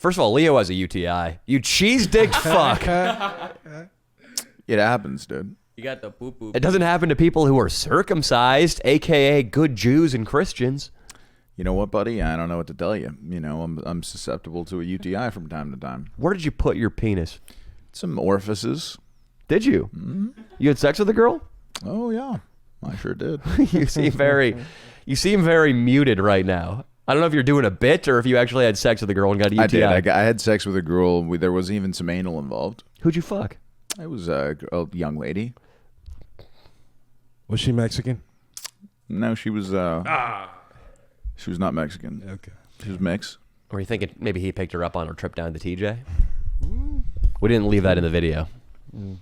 First of all, Leo has a UTI. You cheese dick fuck. It happens, dude. You got the poop poop. It doesn't happen to people who are circumcised, aka good Jews and Christians. You know what, buddy? I don't know what to tell you. You know, I'm susceptible to a UTI from time to time. Where did you put your penis? Some orifices. Did you? Mm-hmm. You had sex with a girl? Oh yeah, I sure did. You seem very muted right now. I don't know if you're doing a bit or if you actually had sex with a girl and got a UTI. I did. I had sex with a girl. There was even some anal involved. Who'd you fuck? It was a young lady. Was she Mexican? No, she was. She was not Mexican. Okay. She was mixed. Or are you thinking maybe he picked her up on her trip down to TJ? We didn't leave that in the video.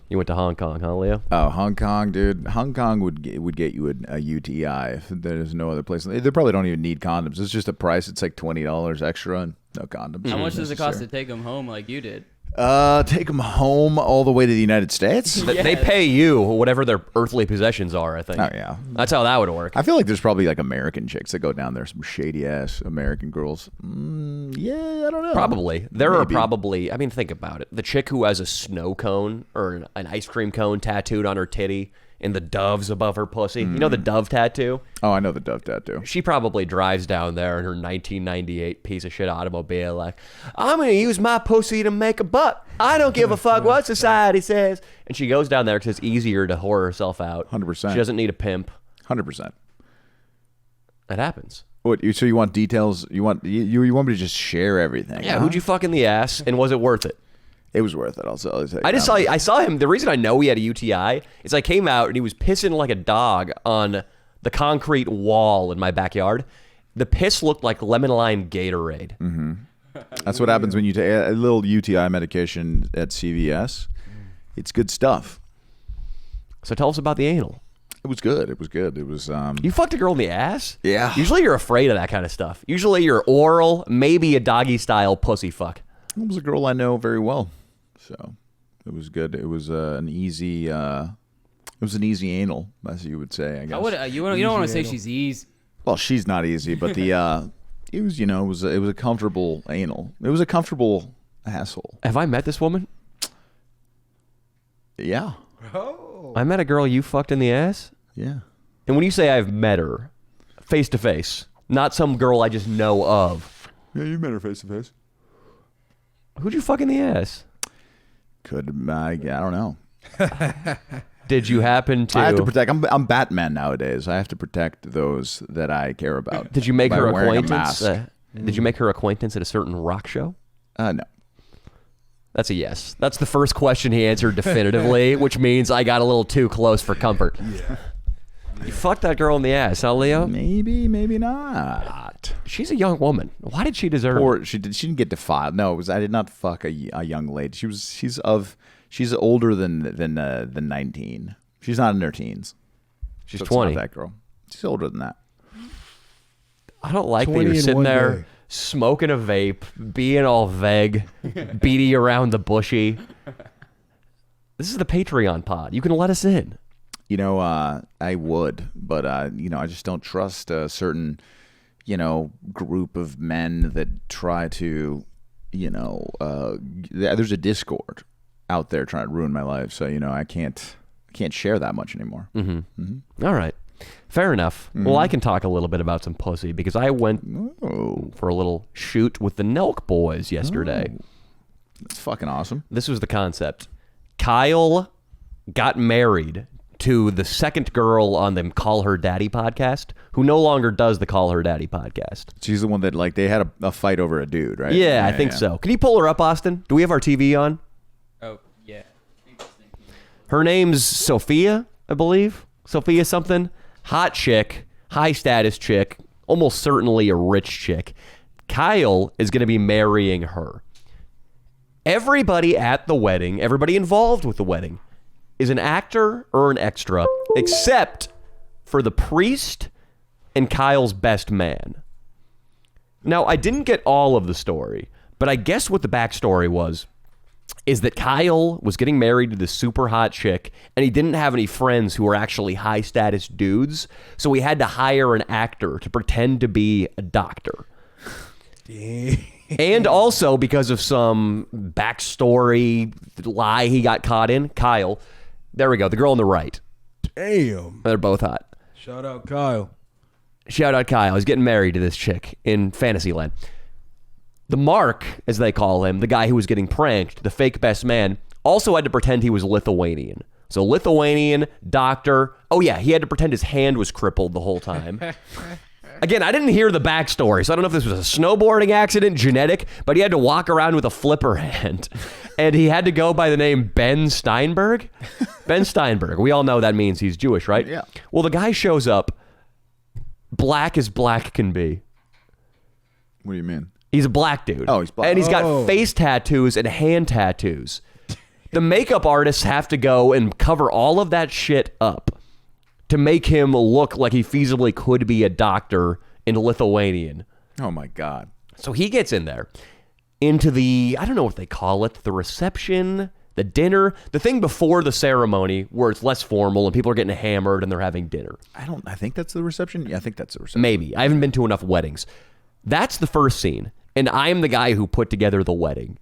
You went to Hong Kong, huh, Leo? Oh, Hong Kong, dude. Hong Kong would get you a UTI if there's no other place. They probably don't even need condoms. It's just a price. It's like $20 extra and no condoms. How much does it cost to take them home like you did? Take them home all the way to the United States? They pay you whatever their earthly possessions are, I think. Oh, yeah. That's how that would work. I feel like there's probably like American chicks that go down there, some shady-ass American girls. Yeah, I don't know. Probably. There are probably, I mean, think about it. The chick who has a snow cone or an ice cream cone tattooed on her titty and the doves above her pussy. You know the dove tattoo? Oh, I know the dove tattoo. She probably drives down there in her 1998 piece of shit automobile like, I'm going to use my pussy to make a buck. I don't give a fuck what society says. And she goes down there because it's easier to whore herself out. 100%. She doesn't need a pimp. 100%. That happens. What? So you want details? You want me to just share everything? Yeah, huh? who'd you fuck in the ass and was it worth it? It was worth it. I'll tell you. I saw him. The reason I know he had a UTI is I came out and he was pissing like a dog on the concrete wall in my backyard. The piss looked like lemon lime Gatorade. Mm-hmm. That's what happens when you take a little UTI medication at CVS. It's good stuff. So tell us about the anal. It was good. It was good. It was. You fucked a girl in the ass? Yeah. Usually you're afraid of that kind of stuff. Usually you're oral, maybe a doggy style pussy fuck. It was a girl I know very well. So it was good. It was an easy. It was an easy anal, as you would say. I guess. You don't want to say she's easy. Well, she's not easy, but the it was it was a comfortable anal. It was a comfortable asshole. Have I met this woman? Yeah. Oh. I met a girl you fucked in the ass. Yeah. And when you say I've met her, face to face, not some girl I just know of. Yeah, you met her face to face. Who'd you fuck in the ass? I don't know. Did you happen to? I have to protect. I'm Batman nowadays. I have to protect those that I care about. Did you make by her wearing a acquaintance? mask. Did you make her acquaintance at a certain rock show? No. That's a yes. That's the first question he answered definitively, which means I got a little too close for comfort. Yeah. You fucked that girl in the ass, huh, Leo? Maybe not. She's a young woman. Why did she deserve it? Or she didn't get defiled. No, I did not fuck a young lady. She's older than 19. She's not in her teens. She's So it's 20. not that girl. She's older than that. I don't like that 20 you're in sitting one there day. smoking a vape, being all vague, beady around the bushy. This is the Patreon pod. You can let us in. You know, I would, but I just don't trust a certain, group of men that try to, there's a Discord out there trying to ruin my life. So, I can't share that much anymore. Mm-hmm. All right. Fair enough. Well, I can talk a little bit about some pussy because I went for a little shoot with the Nelk boys yesterday. That's fucking awesome. This was the concept. Kyle got married to the second girl on the Call Her Daddy podcast, who no longer does the Call Her Daddy podcast. She's the one that, they had a fight over a dude, right? Yeah, I think so. Can you pull her up, Austin? Do we have our TV on? Oh, yeah. Her name's Sophia, I believe. Sophia something. Hot chick, high status chick, almost certainly a rich chick. Kyle is going to be marrying her. Everybody at the wedding, everybody involved with the wedding, is an actor or an extra, except for the priest and Kyle's best man. Now, I didn't get all of the story, but I guess what the backstory is that Kyle was getting married to this super hot chick, and he didn't have any friends who were actually high status dudes, so he had to hire an actor to pretend to be a doctor. And also because of some backstory lie he got caught in, Kyle. There we go. The girl on the right. Damn. They're both hot. Shout out Kyle. Shout out Kyle. He's getting married to this chick in Fantasyland. The Mark, as they call him, the guy who was getting pranked, the fake best man, also had to pretend he was Lithuanian. So Lithuanian, doctor. Oh yeah, he had to pretend his hand was crippled the whole time. Again, I didn't hear the backstory, so I don't know if this was a snowboarding accident, genetic, but he had to walk around with a flipper hand. And he had to go by the name Ben Steinberg. Ben Steinberg. We all know that means he's Jewish, right? Yeah. Well, the guy shows up black as black can be. What do you mean? He's a black dude. Oh, he's black. And he's got Oh. face tattoos and hand tattoos. The makeup artists have to go and cover all of that shit up to make him look like he feasibly could be a doctor in Lithuanian. Oh my God. So he gets in there into the, I don't know what they call it, the reception, the dinner, the thing before the ceremony where it's less formal and people are getting hammered and they're having dinner. I think that's the reception. Yeah, I think that's the reception. Maybe. I haven't been to enough weddings. That's the first scene. And I am the guy who put together the wedding.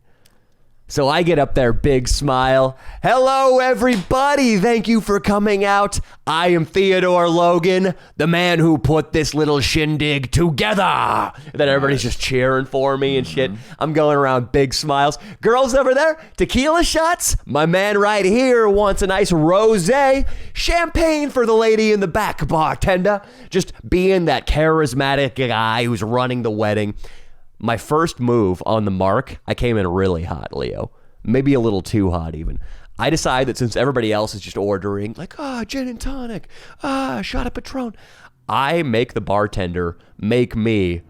So I get up there, big smile. Hello, everybody. Thank you for coming out. I am Theodore Logan, the man who put this little shindig together. And then everybody's just cheering for me and shit. I'm going around, big smiles. Girls over there, tequila shots. My man right here wants a nice rosé. Champagne for the lady in the back, bartender. Just being that charismatic guy who's running the wedding. My first move on the Mark, I came in really hot, Leo. Maybe a little too hot even. I decide that since everybody else is just ordering, like, gin and tonic, shot of Patron, I make the bartender make me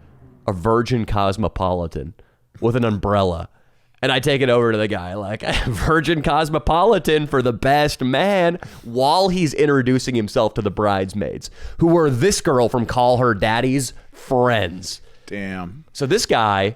a Virgin Cosmopolitan with an umbrella. And I take it over to the guy, like, Virgin Cosmopolitan for the best man, while he's introducing himself to the bridesmaids, who were this girl from Call Her Daddy's friends. Damn. So this guy,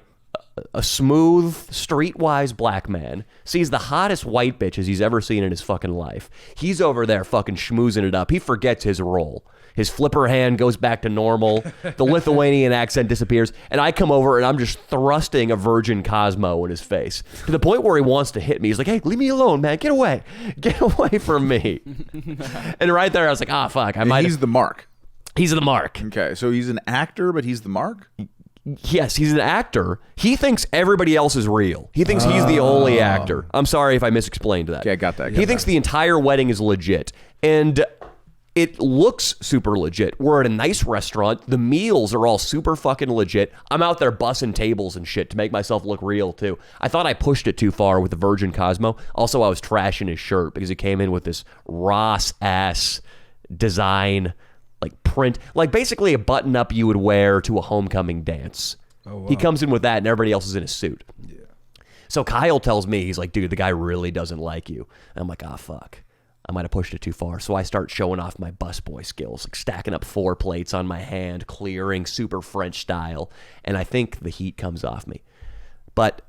a smooth, streetwise black man, sees the hottest white bitches he's ever seen in his fucking life. He's over there fucking schmoozing it up. He forgets his role. His flipper hand goes back to normal. The Lithuanian accent disappears. And I come over and I'm just thrusting a Virgin Cosmo in his face to the point where he wants to hit me. He's like, hey, leave me alone, man. Get away. Get away from me. And right there, I was like, fuck. He's the Mark. He's the Mark. Okay, so he's an actor, but he's the Mark? Yes, he's an actor. He thinks everybody else is real. He thinks he's the only actor. I'm sorry if I misexplained that. Okay, I got that. He thinks the entire wedding is legit. And it looks super legit. We're at a nice restaurant. The meals are all super fucking legit. I'm out there bussing tables and shit to make myself look real, too. I thought I pushed it too far with the Virgin Cosmo. Also, I was trashing his shirt because he came in with this Ross-ass design, like print, like basically a button up you would wear to a homecoming dance. Oh, wow. He comes in with that and everybody else is in a suit. Yeah. So Kyle tells me, he's like, dude, the guy really doesn't like you. And I'm like, fuck. I might have pushed it too far. So I start showing off my busboy skills, like stacking up 4 plates on my hand, clearing super French style. And I think the heat comes off me. But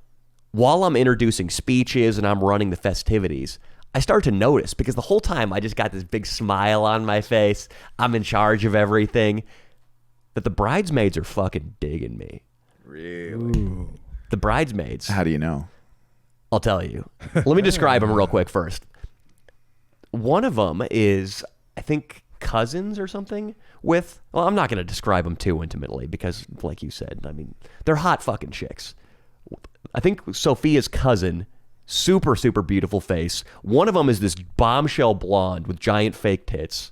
while I'm introducing speeches and I'm running the festivities, I start to notice, because the whole time I just got this big smile on my face, I'm in charge of everything, that the bridesmaids are fucking digging me. Really? Ooh. The bridesmaids. How do you know? I'll tell you. Let me describe them real quick first. One of them is, I think, cousins or something with, well, I'm not going to describe them too intimately because, like you said, I mean, they're hot fucking chicks. I think Sophia's cousin, super, super beautiful face. One of them is this bombshell blonde with giant fake tits.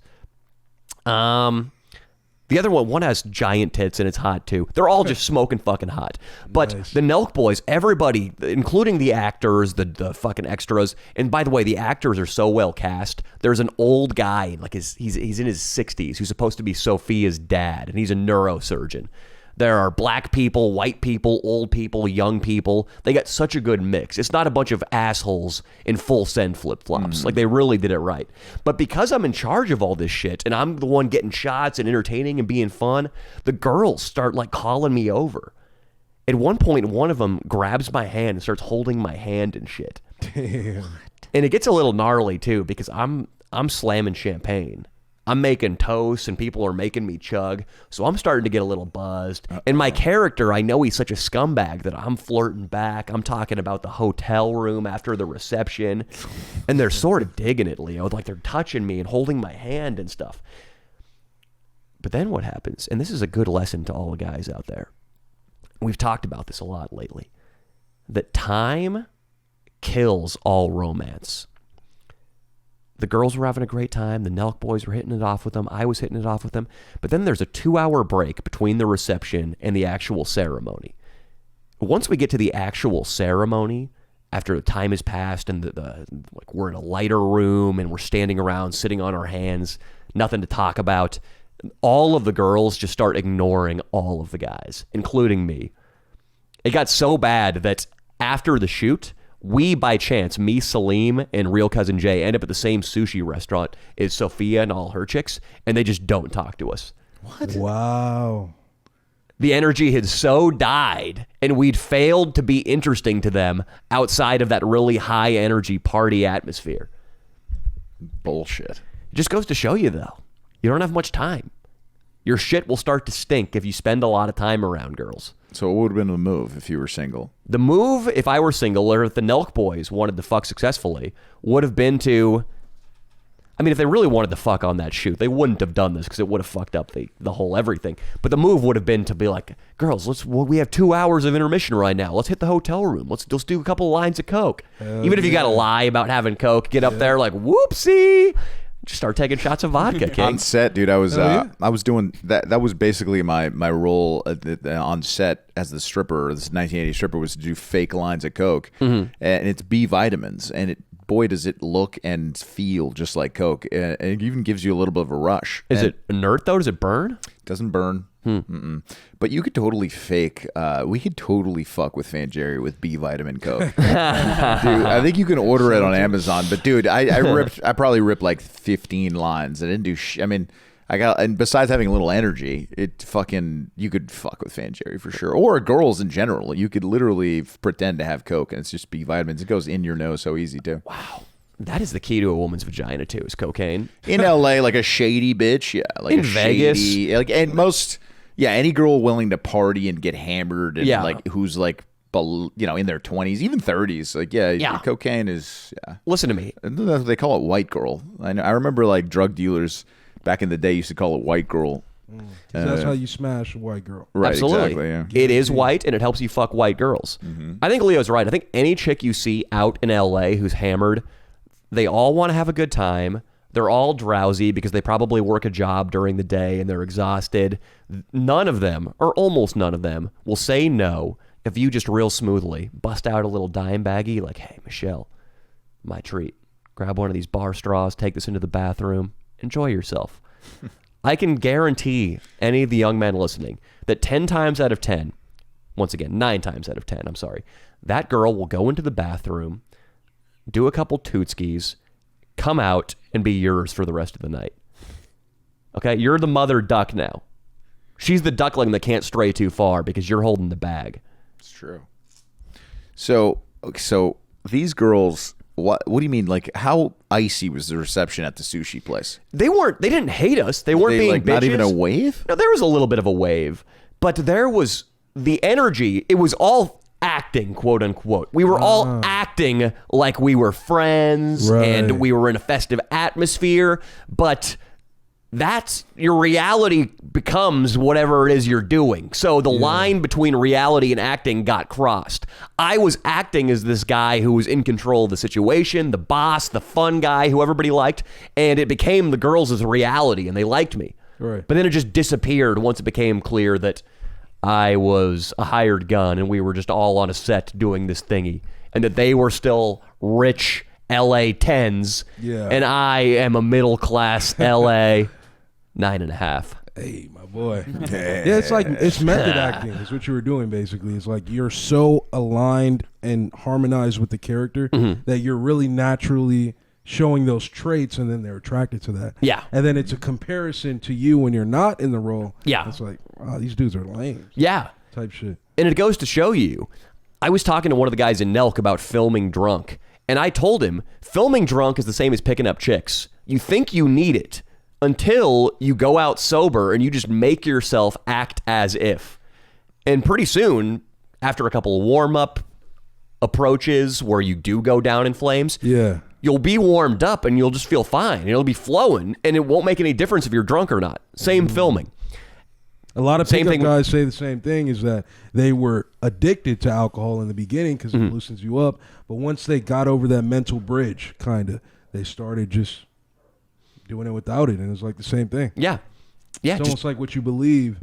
The other one has giant tits and it's hot too. They're all just smoking fucking hot. But Nice. the Nelk boys, everybody, including the actors, the fucking extras, and by the way, the actors are so well cast. There's an old guy, like he's in his 60s, who's supposed to be Sophia's dad, and he's a neurosurgeon. There are black people, white people, old people, young people. They got such a good mix. It's not a bunch of assholes in full send flip-flops. Like, they really did it right. But because I'm in charge of all this shit, and I'm the one getting shots and entertaining and being fun, the girls start, like, calling me over. At one point, one of them grabs my hand and starts holding my hand and shit. Damn. And it gets a little gnarly, too, because I'm slamming champagne. I'm making toast and people are making me chug. So I'm starting to get a little buzzed. And my character, I know he's such a scumbag that I'm flirting back. I'm talking about the hotel room after the reception. And they're sort of digging it, Leo. Like they're touching me and holding my hand and stuff. But then what happens, and this is a good lesson to all the guys out there. We've talked about this a lot lately. That time kills all romance. The girls were having a great time. The Nelk boys were hitting it off with them. I was hitting it off with them. But then there's a 2-hour break between the reception and the actual ceremony. Once we get to the actual ceremony, after the time has passed and like we're in a lighter room and we're standing around sitting on our hands, nothing to talk about, all of the girls just start ignoring all of the guys, including me. It got so bad that after the shoot, we, by chance, me, Salim, and Real Cousin Jay end up at the same sushi restaurant as Sophia and all her chicks, and they just don't talk to us. What? Wow. The energy had so died, and we'd failed to be interesting to them outside of that really high energy party atmosphere. Bullshit. It just goes to show you, though, you don't have much time. Your shit will start to stink if you spend a lot of time around girls. So what would have been the move if you were single? The move, if I were single or if the Nelk boys wanted to fuck successfully, would have been to... I mean, if they really wanted to fuck on that shoot, they wouldn't have done this because it would have fucked up the whole everything. But the move would have been to be like, girls, we have 2 hours of intermission right now. Let's hit the hotel room. Let's do a couple of lines of coke. Even if you got to lie about having coke, get up there like, whoopsie. Just start taking shots of vodka, King. On set, dude, I was doing that. That was basically my role on set as the stripper. This 1980 stripper was to do fake lines of coke, and it's B vitamins, and boy does it look and feel just like coke. And it even gives you a little bit of a rush. Is it inert though? Does it burn? It doesn't burn. But you could totally fake. We could totally fuck with Fan Jerry with B vitamin coke. Dude, I think you can order it on Amazon. But dude, I probably ripped like 15 lines. I didn't do. I mean, and besides having a little energy, you could fuck with Fan Jerry for sure, or girls in general. You could literally pretend to have coke, and it's just B vitamins. It goes in your nose so easy too. Wow. That is the key to a woman's vagina too, is cocaine. In LA, like a shady bitch, yeah. Like in a Vegas, shady, like, and most, yeah, any girl willing to party and get hammered, and like who's like, in their 20s, even 30s, like cocaine is. Yeah. Listen to me. They call it white girl. I remember like drug dealers back in the day used to call it white girl. That's how you smash a white girl. Right, absolutely. Exactly, yeah. It is white, and it helps you fuck white girls. I think Leo's right. I think any chick you see out in LA who's hammered, they all want to have a good time. They're all drowsy because they probably work a job during the day and they're exhausted. None of them, or almost none of them, will say no if you just real smoothly bust out a little dime baggie like, hey, Michelle, my treat. Grab one of these bar straws, take this into the bathroom, enjoy yourself. I can guarantee any of the young men listening that 10 times out of 10, once again, 9 times out of 10, I'm sorry, that girl will go into the bathroom, do a couple tootskis, come out, and be yours for the rest of the night. Okay? You're the mother duck now. She's the duckling that can't stray too far because you're holding the bag. It's true. So these girls, what do you mean? Like, how icy was the reception at the sushi place? They didn't hate us. They weren't being like, bitches. not even a wave? No, there was a little bit of a wave, but there was the energy. It was all acting, quote unquote. We were all acting like we were friends and we were in a festive atmosphere, but that's your reality becomes whatever it is you're doing. So the line between reality and acting got crossed. I was acting as this guy who was in control of the situation, the boss, the fun guy who everybody liked, and it became the girls as a reality and they liked me. Right. But then it just disappeared once it became clear that I was a hired gun and we were just all on a set doing this thingy, and that they were still rich LA 10s and I am a middle class LA 9.5. Hey, my boy. Yeah, it's method acting is what you were doing basically. It's like you're so aligned and harmonized with the character that you're really naturally showing those traits, and then they're attracted to that. Yeah. And then it's a comparison to you when you're not in the role. Yeah. It's like, wow, these dudes are lame. Yeah. Type shit. And it goes to show you, I was talking to one of the guys in Nelk about filming drunk, and I told him, filming drunk is the same as picking up chicks. You think you need it until you go out sober and you just make yourself act as if. And pretty soon, after a couple of warm-up approaches where you do go down in flames, you'll be warmed up and you'll just feel fine. It'll be flowing, and it won't make any difference if you're drunk or not. Same filming. A lot of pickup guys say the same thing, is that they were addicted to alcohol in the beginning because it loosens you up. But once they got over that mental bridge, kind of, they started just doing it without it. And it's like the same thing. Yeah. It's almost like what you believe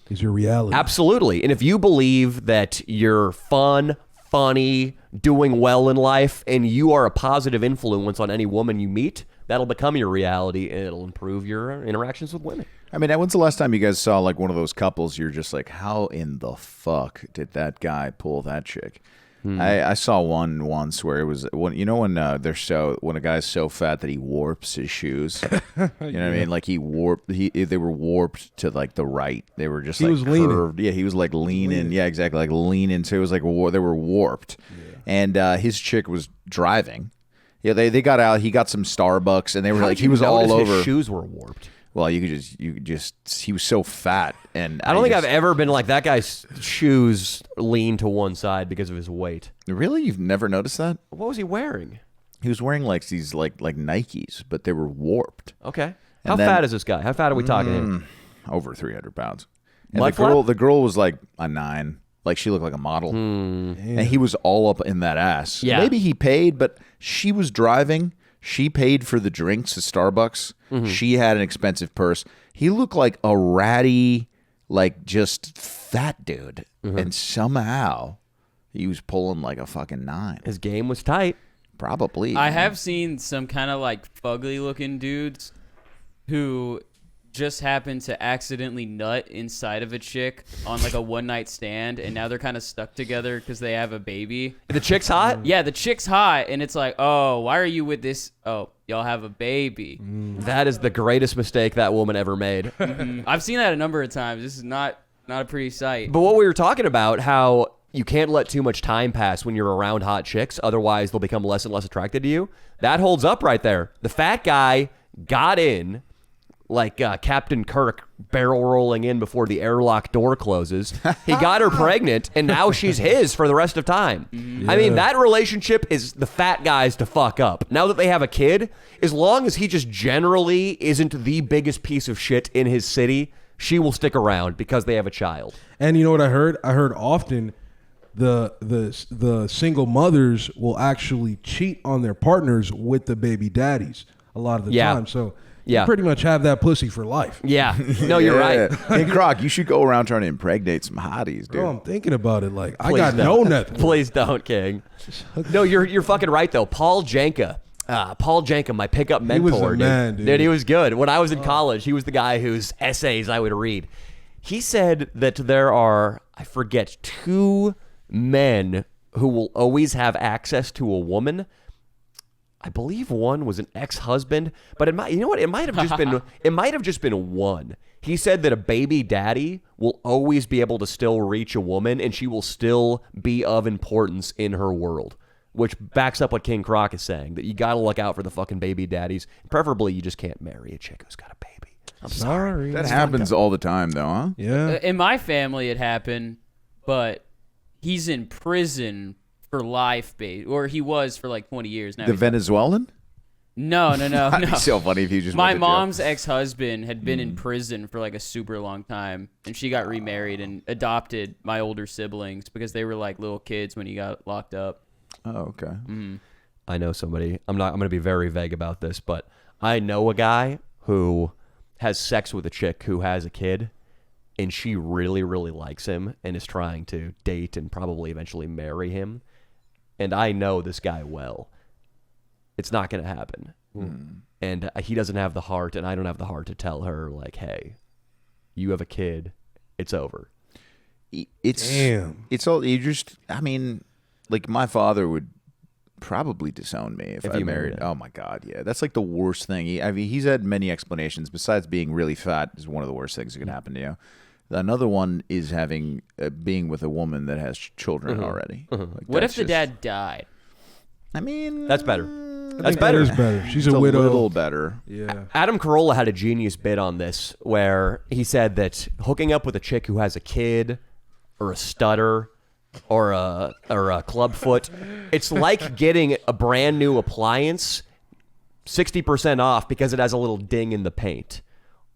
is your reality. Absolutely. And if you believe that you're fun, funny, doing well in life, and you are a positive influence on any woman you meet, that'll become your reality, and it'll improve your interactions with women. I mean, when's the last time you guys saw like one of those couples you're just like, how in the fuck did that guy pull that chick? I saw one once where it was when when a guy's so fat that he warps his shoes. You know what I mean? Like they were warped to like the right. They were just like curved. Leaning. Yeah, he was like leaning. Yeah, exactly, like leaning. So it was like they were warped. Yeah. And his chick was driving. Yeah, they got out. He got some Starbucks, and they were he was all over. His shoes were warped. Well, you could just he was so fat, and I don't think I've ever been like, that guy's shoes lean to one side because of his weight. Really? You've never noticed that? What was he wearing? He was wearing like these like Nikes, but they were warped. Okay. How fat is this guy? How fat are we talking here? Over 300 pounds. And the girl was like a 9. Like she looked like a model. And he was all up in that ass. Yeah. Maybe he paid, but she was driving. She paid for the drinks at Starbucks. She had an expensive purse. He looked like a ratty, like just fat dude. And somehow he was pulling like a fucking 9. His game was tight. Probably. I have seen some kind of like fugly looking dudes who just happened to accidentally nut inside of a chick on like a one night stand, and now they're kind of stuck together because they have a baby. The chick's hot? Yeah, the chick's hot, and it's like, oh, why are you with this? Oh, y'all have a baby. That is the greatest mistake that woman ever made. I've seen that a number of times. This is not a pretty sight. But what we were talking about, how you can't let too much time pass when you're around hot chicks, otherwise they'll become less and less attracted to you. That holds up right there. The fat guy got in like Captain Kirk barrel rolling in before the airlock door closes. He got her pregnant, and now she's his for the rest of time. I mean, that relationship is the fat guys to fuck up. Now that they have a kid, as long as he just generally isn't the biggest piece of shit in his city, she will stick around because they have a child. And you know what I heard? I heard often the single mothers will actually cheat on their partners with the baby daddies a lot of the time. So you pretty much have that pussy for life. Yeah. No, you're right. Hey, Croc, you should go around trying to impregnate some hotties, dude. Bro, I'm thinking about it. Like, I got no nothing. Please don't, King. No, you're fucking right, though. Paul Janka, my pickup mentor. He was a man, dude. Dude, he was good. When I was in college, he was the guy whose essays I would read. He said that there are, I forget, 2 men who will always have access to a woman. I believe one was an ex-husband, but it might, you know what? It might have just been one. He said that a baby daddy will always be able to still reach a woman, and she will still be of importance in her world, which backs up what King Croc is saying, that you got to look out for the fucking baby daddies. Preferably, you just can't marry a chick who's got a baby. I'm sorry. That happens all the time, though, huh? Yeah. In my family, it happened, but he's in prison for life, or he was for like 20 years now. The Venezuelan? No. That'd be so funny if you just My went to mom's ex-husband had been in prison for like a super long time, and she got remarried and adopted my older siblings because they were like little kids when he got locked up. Oh, okay. I know somebody. I'm going to be very vague about this, but I know a guy who has sex with a chick who has a kid, and she really, really likes him and is trying to date and probably eventually marry him. And I know this guy well. It's not going to happen. And he doesn't have the heart, and I don't have the heart to tell her, like, hey, you have a kid. It's over. It's all, you just, I mean, like my father would probably disown me if I you married. Oh my God, yeah, that's like the worst thing. He's had many explanations. Besides being really fat is one of the worst things that can happen to you. Another one is having being with a woman that has children already. Like, What if the dad died? I mean, That's better. That's That better. is better. She's It's a widow. little better. Yeah. Adam Carolla had a genius bit on this where he said that hooking up with a chick who has a kid or a stutter or a club foot, it's like getting a brand new appliance 60% off because it has a little ding in the paint.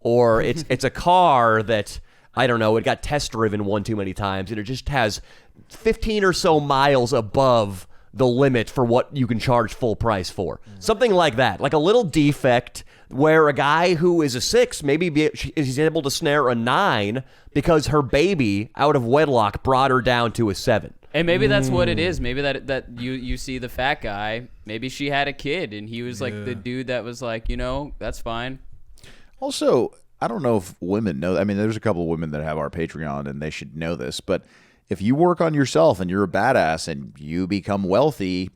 Or it's a car that, I don't know, it got test driven one too many times and it just has 15 or so miles above the limit for what you can charge full price for. Something like that, like a little defect where a guy who is a 6 maybe is able to snare a 9 because her baby out of wedlock brought her down to a 7. And maybe that's what it is. Maybe that you see the fat guy. Maybe she had a kid, and he was like the dude that was like, that's fine. Also, I don't know if women know. I mean, there's a couple of women that have our Patreon, and they should know this. But if you work on yourself and you're a badass and you become wealthy,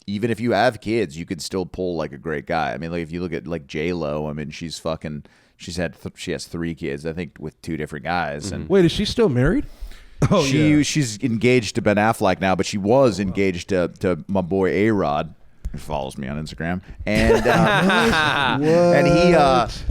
even if you have kids, you could still pull like a great guy. I mean, like if you look at like J-Lo, I mean, she has 3 kids, I think, with 2 different guys. And Wait, is she still married? Oh, she's engaged to Ben Affleck now, but she was engaged to my boy A-Rod, who follows me on Instagram, and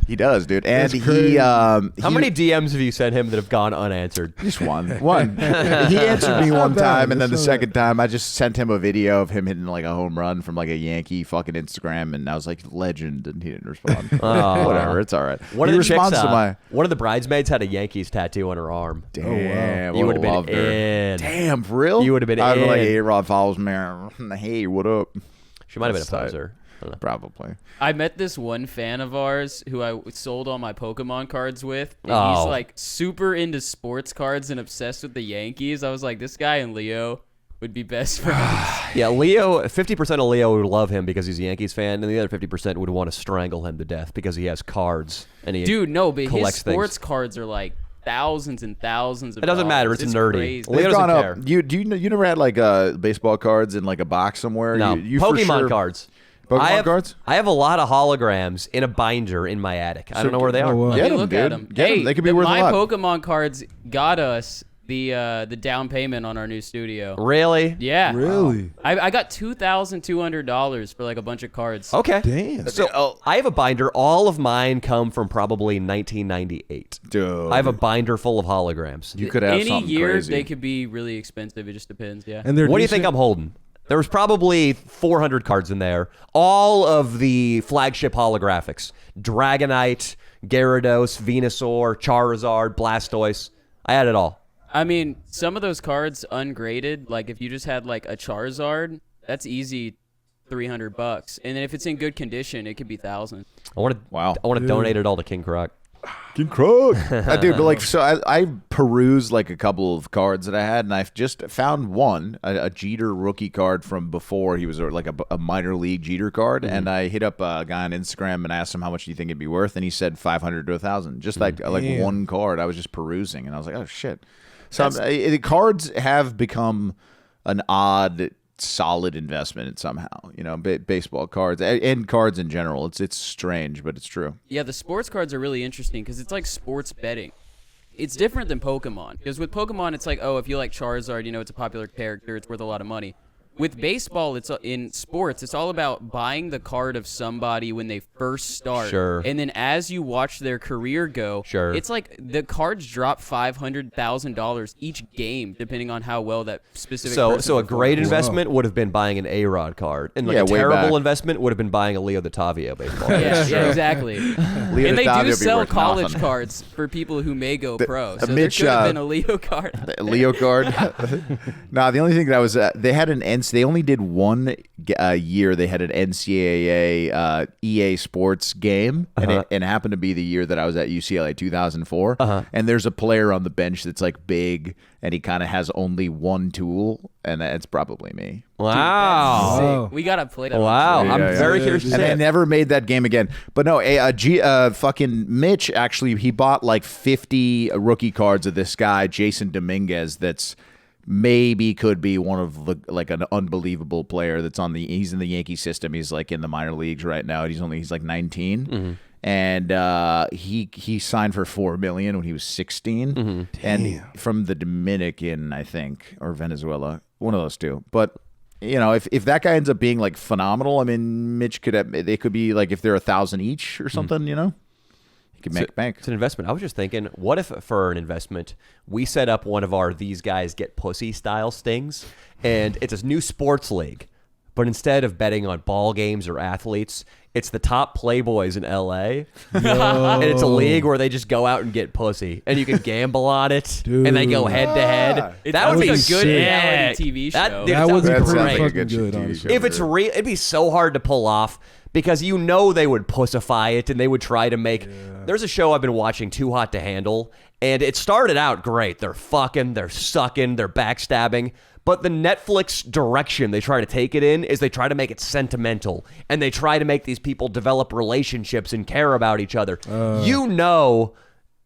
he does, dude. And How many DMs have you sent him that have gone unanswered? Just one. He answered me one time, and then the second time I just sent him a video of him hitting like a home run from like a Yankee fucking Instagram, and I was like, legend, and he didn't respond. Whatever, it's all right. One He of the chicks, responds to my one of the bridesmaids had a Yankees tattoo on her arm. damn. You would have been loved her. in. Damn, for real? You would have been I'd be like, in. A-Rod follows me. Hey, what up? She might have been a That's poser. I don't know. Probably. I met this one fan of ours who I sold all my Pokemon cards with. And Oh. he's like super into sports cards and obsessed with the Yankees. I was like, this guy and Leo would be best friends. Yeah, Leo, 50% of Leo would love him because he's a Yankees fan, and the other 50% would want to strangle him to death because he has cards. And he Dude, no, but his collects sports things. cards are like thousands and thousands of It doesn't matter. dollars. It's nerdy. crazy. Leo They've doesn't gone care. up. You never had like baseball cards in like a box somewhere? No, You for Pokemon sure- cards. Pokemon cards? I have a lot of holograms in a binder in my attic. I don't know where they are. wow. Let Get me 'em, look dude. at them. Get 'em. Hey, They could be worth a my lot. Pokemon cards got us the down payment on our new studio. Really? Yeah. Really? I got $2,200 for like a bunch of cards. Okay. Damn. So I have a binder. All of mine come from probably 1998. Dude. I have a binder full of holograms. You could have Any something year crazy. they could be really expensive. It just depends. Yeah. And they're What do you think decent? I'm holding? There was probably 400 cards in there. All of the flagship holographics. Dragonite, Gyarados, Venusaur, Charizard, Blastoise. I had it all. I mean, some of those cards ungraded, like if you just had like a Charizard, that's easy $300. And then if it's in good condition, it could be thousands. I want to Wow. I want to donate it all to King Croc. King Croc. Dude, but like, so I perused like a couple of cards that I had, and I've just found one, a Jeter rookie card from before he was like a minor league Jeter card, and I hit up a guy on Instagram and asked him how much do you think it'd be worth, and he said 500 to 1,000, just like one card. I was just perusing, and I was like, oh shit. So cards have become an odd, solid investment somehow. Baseball cards and cards in general. It's strange, but it's true. Yeah, the sports cards are really interesting because it's like sports betting. It's different than Pokemon because with Pokemon, it's like, oh, if you like Charizard, it's a popular character, it's worth a lot of money. With baseball, it's in sports, it's all about buying the card of somebody when they first start. Sure. And then as you watch their career go, Sure. it's like the cards drop $500,000 each game, depending on how well that specific person So a great performs. investment would have been buying an A-Rod card. And like Yeah, a way terrible back. investment would have been buying a Leo Tavia baseball card. Yeah, exactly. Leo And they Tavia do would be sell worth college nothing. cards for people who may go pro. So Mitch, there could have been a Leo card. Leo card. No, the only thing that was they had an they only did one year. They had an NCAA EA Sports game, and it happened to be the year that I was at UCLA, 2004. And there's a player on the bench that's like big, and he kind of has only one tool, and that's probably me. Wow. Wow. Sick. We gotta play that. Wow. Yeah, I'm yeah, very yeah. curious to And see I it. never made that game again. But no, fucking Mitch actually, he bought like 50 rookie cards of this guy, Jason Dominguez, that's maybe could be one of the like an unbelievable player that's he's in the Yankee system. He's like in the minor leagues right now. He's like 19. And he signed for $4 million when he was 16, and from the Dominican, I think, or Venezuela, one of those two. But you know, if that guy ends up being like phenomenal, I mean, Mitch they could be like, if they're 1,000 each or something, you know, he could make bank. It's an investment. I was just thinking, what if for an investment we set up one of our these guys get pussy style stings, and it's a new sports league, but instead of betting on ball games or athletes, it's the top playboys in LA, and it's a league where they just go out and get pussy, and you can gamble on it, and they go head to head. That would be a good sick. reality TV show. That would be That pretty sounds like a fucking good good, TV honestly. show. If it's real, it'd be so hard to pull off because you know they would pussify it and they would try to make. There's a show I've been watching, Too Hot to Handle, and it started out great. They're fucking, they're sucking, they're backstabbing. But the Netflix direction they try to take it in is they try to make it sentimental, and they try to make these people develop relationships and care about each other. You know,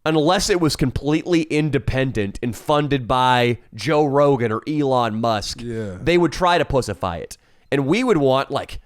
unless it was completely independent and funded by Joe Rogan or Elon Musk, they would try to pussify it. And we would want, like,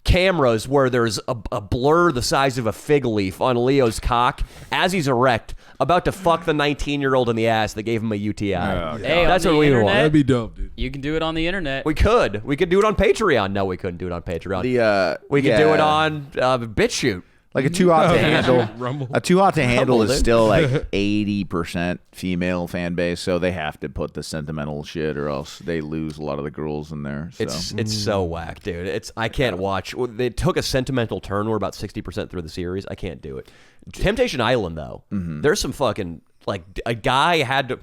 cameras where there's a blur the size of a fig leaf on Leo's cock as he's erect, about to fuck the 19-year-old in the ass that gave him a UTI. Hey, That's on what the we would want. internet, That'd be dope, dude. You can do it on the internet. We could do it on Patreon. No, we couldn't do it on Patreon. We could do it on BitChute. Like a Too Hot to Handle. Rumble. A Too Hot to Handle Rumble, is dude. still like 80% female fan base, so they have to put the sentimental shit, or else they lose a lot of the girls in there. So. It's so whack, dude. I can't watch. They took a sentimental turn. We're about 60% through the series. I can't do it. Temptation Island, though. There's some fucking, like, a guy had to.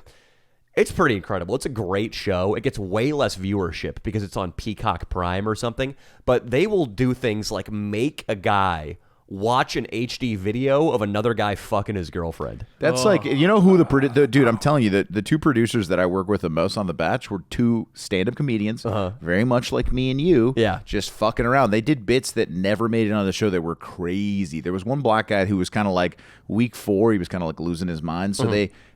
It's pretty incredible. It's a great show. It gets way less viewership because it's on Peacock Prime or something. But they will do things like make a guy watch an HD video of another guy fucking his girlfriend. That's like, you know who the dude, I'm telling you, the two producers that I work with the most on The Batch were two stand-up comedians, very much like me and you, just fucking around. They did bits that never made it on the show that were crazy. There was one black guy who was kind of like week 4, he was kind of like losing his mind. So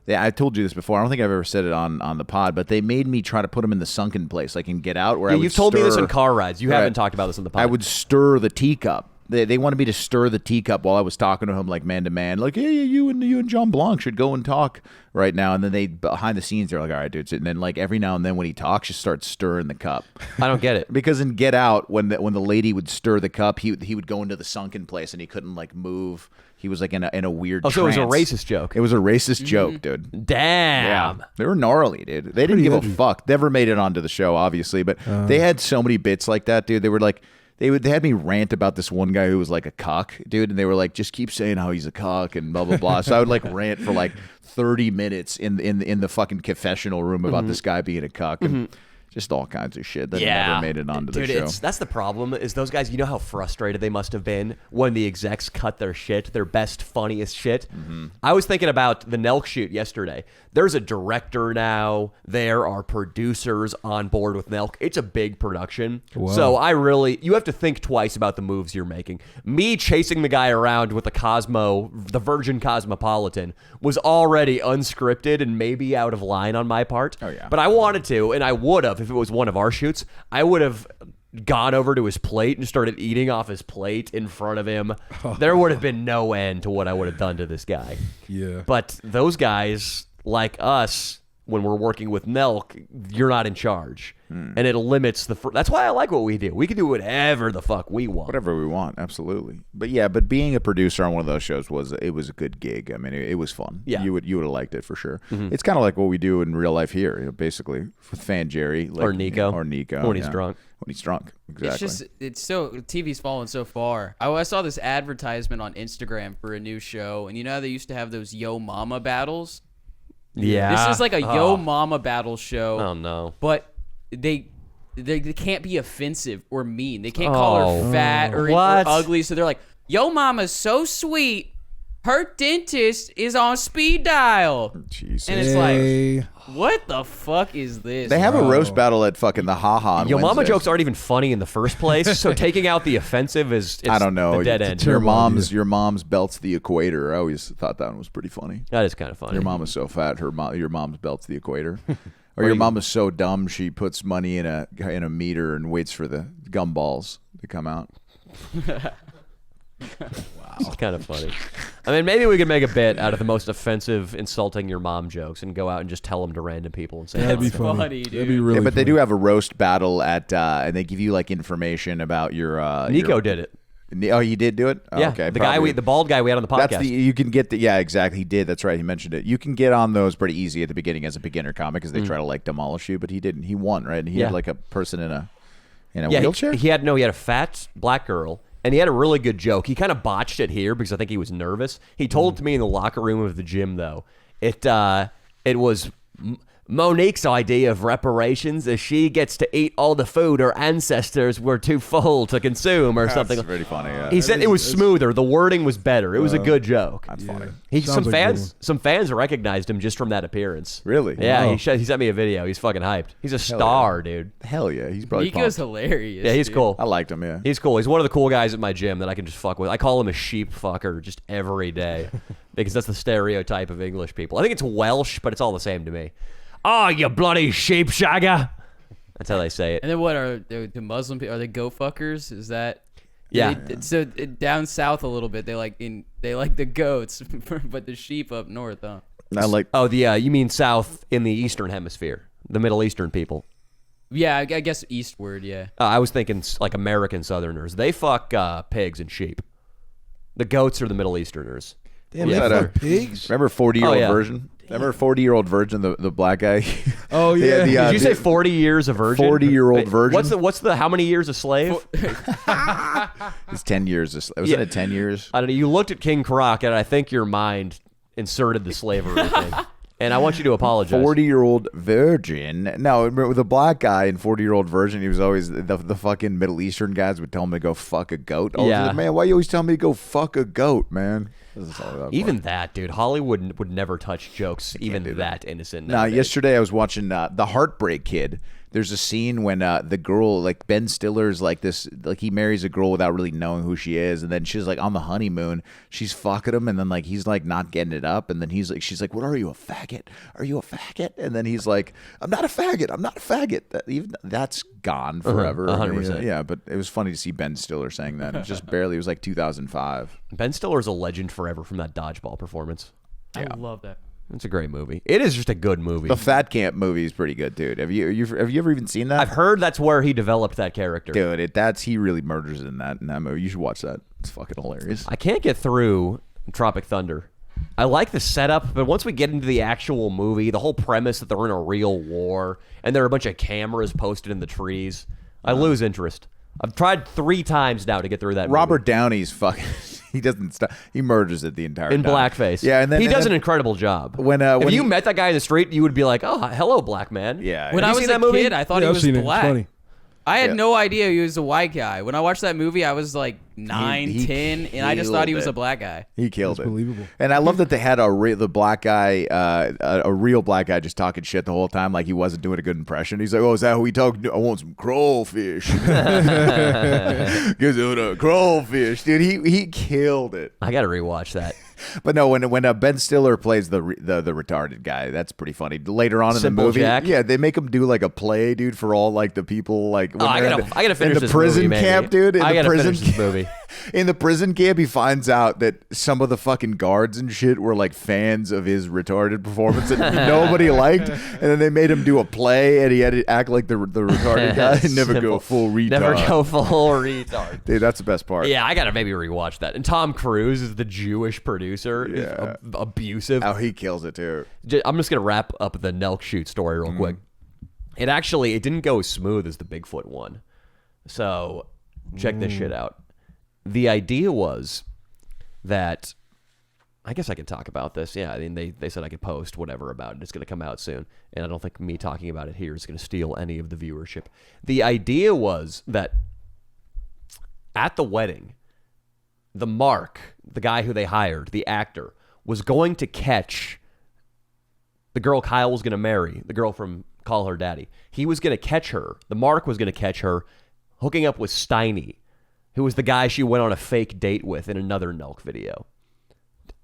I told you this before. I don't think I've ever said it on the pod, but they made me try to put him in the sunken place, like in Get Out, where I would you've told me this stir- in car rides. You haven't talked about this on the pod. I would stir the teacup. They wanted me to stir the teacup while I was talking to him, like man to man, like, hey, you and John Blanc should go and talk right now. And then they behind the scenes, they're like, all right, dude. And then like every now and then when he talks, just start stirring the cup. I don't get it. Because in Get Out, when the lady would stir the cup, he would go into the sunken place and he couldn't like move. He was like in a weird. Oh, so it was a trance. racist joke. It was a racist joke, dude. Damn. Yeah, they were gnarly, dude. They didn't give a fuck. Never made it onto the show, obviously, but they had so many bits like that, dude. They were like. They had me rant about this one guy who was like a cock, dude, and they were like, just keep saying how he's a cock and blah blah blah. So I would like rant for like 30 minutes in the fucking confessional room about this guy being a cock and just all kinds of shit that never made it onto the show. That's the problem. Is those guys? You know how frustrated they must have been when the execs cut their shit, their best, funniest shit. I was thinking about the Nelk shoot yesterday. There's a director now. There are producers on board with Nelk. It's a big production. Wow. So you have to think twice about the moves you're making. Me chasing the guy around with the Virgin Cosmopolitan was already unscripted and maybe out of line on my part. Oh, yeah. But I wanted to, and I would have if it was one of our shoots. I would have gone over to his plate and started eating off his plate in front of him. There would have been no end to what I would have done to this guy. Yeah. But those guys, like us, when we're working with Nelk, you're not in charge. And it limits that's why I like what we do. We can do whatever the fuck we want. Whatever we want, absolutely. But being a producer on one of those shows was a good gig. I mean, it was fun. Yeah. You would have liked it for sure. It's kind of like what we do in real life here, basically with Fan Jerry, like, Or Nico. when he's drunk. When he's drunk, exactly. TV's fallen so far. I saw this advertisement on Instagram for a new show, and you know how they used to have those Yo Mama battles? Yeah. This is like a Yo Mama battle show. Oh, no. But they can't be offensive or mean. They can't call her fat or What? ugly. So they're like, Yo Mama's so sweet. Her dentist is on speed dial. Jesus. And it's like, what the fuck is this? They have a roast battle at fucking the Ha Ha on Yo Mama Wednesdays. jokes aren't even funny in the first place, so taking out the offensive is I don't know. the dead end. Your mom's belts the equator. I always thought that one was pretty funny. That is kind of funny. Your mom is so fat, your mom's belts the equator. Or your mom is so dumb she puts money in a meter and waits for the gumballs to come out. Wow. It's kind of funny. I mean, maybe we could make a bit out of the most offensive, insulting your mom jokes and go out and just tell them to random people and say, That'd be That's funny. funny, dude. That'd be really but they funny. do have a roast battle at, and they give you like information about your. Nico did it. Oh, he did do it. Oh, Yeah, okay. the bald guy we had on the podcast. That's you can get yeah, exactly. He did. That's right. He mentioned it. You can get on those pretty easy at the beginning as a beginner comic because they try to like demolish you, but he didn't. He won, right? And he Yeah. had like a person in a yeah, wheelchair. He had a fat black girl, and he had a really good joke. He kind of botched it here because I think he was nervous. He told it to me in the locker room of the gym, though. It was Monique's idea of reparations is she gets to eat all the food her ancestors were too full to consume or something. That's pretty funny. Yeah. He said it was smoother. The wording was better. It was a good joke. That's funny. Some Sounds like a good fans recognized him just from that appearance. Really? Yeah, Wow. he sent me a video. He's fucking hyped. He's a star, dude. Hell yeah, he's probably. Nico's pumped. hilarious. Yeah, he's dude. cool. I liked him. Yeah. He's cool. He's one of the cool guys at my gym that I can just fuck with. I call him a sheep fucker just every day because that's the stereotype of English people. I think it's Welsh, but it's all the same to me. Oh, you bloody sheep shagger. That's how they say it. And then what are the Muslim people? Are they goat fuckers? Is that? Yeah. Down south a little bit, they like the goats, but the sheep up north, huh? I like. Oh, you mean south in the Eastern Hemisphere, the Middle Eastern people. Yeah, I guess eastward. Yeah. I was thinking like American Southerners. They fuck pigs and sheep. The goats are the Middle Easterners. Damn, Yeah. they fuck pigs. Remember 40-year-old Oh, yeah. version? Remember 40-year-old virgin, the black guy? Oh, They had yeah. Did you say 40 years a virgin? 40-year-old virgin? What's the how many years a slave? It's 10 years. Wasn't it 10 years? I don't know. You looked at King Croc, and I think your mind inserted the slavery thing. And I want you to apologize. 40-year-old virgin. No, remember the black guy in 40-year-old virgin, he was always the fucking Middle Eastern guys would tell him to go fuck a goat. Oh, Yeah. like, man, why you always tell me to go fuck a goat, man? This is all about Even that, dude. Hollywood would never touch jokes even do that innocent. Now, nowadays. yesterday I was watching The Heartbreak Kid. There's a scene when the girl, like Ben Stiller's like this, like he marries a girl without really knowing who she is, and then she's like on the honeymoon, she's fucking him, and then like he's like not getting it up, and then she's like, "What are you, a faggot? Are you a faggot?" And then he's like, "I'm not a faggot. I'm not a faggot." That's gone forever. 100%. Yeah, but it was funny to see Ben Stiller saying that. It just barely. It was like 2005. Ben Stiller's a legend forever from that dodgeball performance. I love that. It's a great movie. It is just a good movie. The Fat Camp movie is pretty good, dude. Have you ever even seen that? I've heard that's where he developed that character. Dude, he really murders in that movie. You should watch that. It's fucking hilarious. I can't get through Tropic Thunder. I like the setup, but once we get into the actual movie, the whole premise that they're in a real war and there are a bunch of cameras posted in the trees, I lose interest. I've tried 3 times now to get through that movie. Robert Downey's fucking. He doesn't stop. He murders it the entire In time. blackface. Yeah, and then he does then an incredible job. when if when you he- met that guy in the street, you would be like, "Oh, hello, black man." Yeah. When Have I you was seen a that movie? kid, I thought Yeah, he I've was seen it. It's black. funny. I had Yeah. no idea he was a white guy. When I watched that movie, I was like 9, He 10, and I just thought he was killed a black guy. He killed That's it. believable. And I love that they had the black guy, a real black guy, just talking shit the whole time, like he wasn't doing a good impression. He's like, "Oh, is that who he talking? I want some crawfish." Gives crawfish, dude. He killed it. I got to rewatch that. But no, when Ben Stiller plays the retarded guy, that's pretty funny. Later on in Simple the movie, Jack? yeah, they make him do like a play, dude, for all like the people like. When I they're gotta finish in the this prison movie, camp, maybe. dude. In I the gotta prison finish this movie. In the prison camp, he finds out that some of the fucking guards and shit were like fans of his retarded performance that nobody liked, and then they made him do a play, and he had to act like the retarded guy and never Simple. go full retard. Never go full retard. Dude, that's the best part. Yeah, I gotta maybe rewatch that. And Tom Cruise is the Jewish producer. He's Yeah. abusive. How he kills it too. I'm just gonna wrap up the Nelk shoot story real quick. It didn't go as smooth as the Bigfoot one. So check this shit out. The idea was that I guess I could talk about this. Yeah, I mean they said I could post whatever about it. It's gonna come out soon, and I don't think me talking about it here is gonna steal any of the viewership. The idea was that at the wedding, the guy who they hired, the actor, was going to catch the girl Kyle was going to marry, the girl from Call Her Daddy. He was going to catch her. The Mark was going to catch her hooking up with Steiny, who was the guy she went on a fake date with in another Nelk video.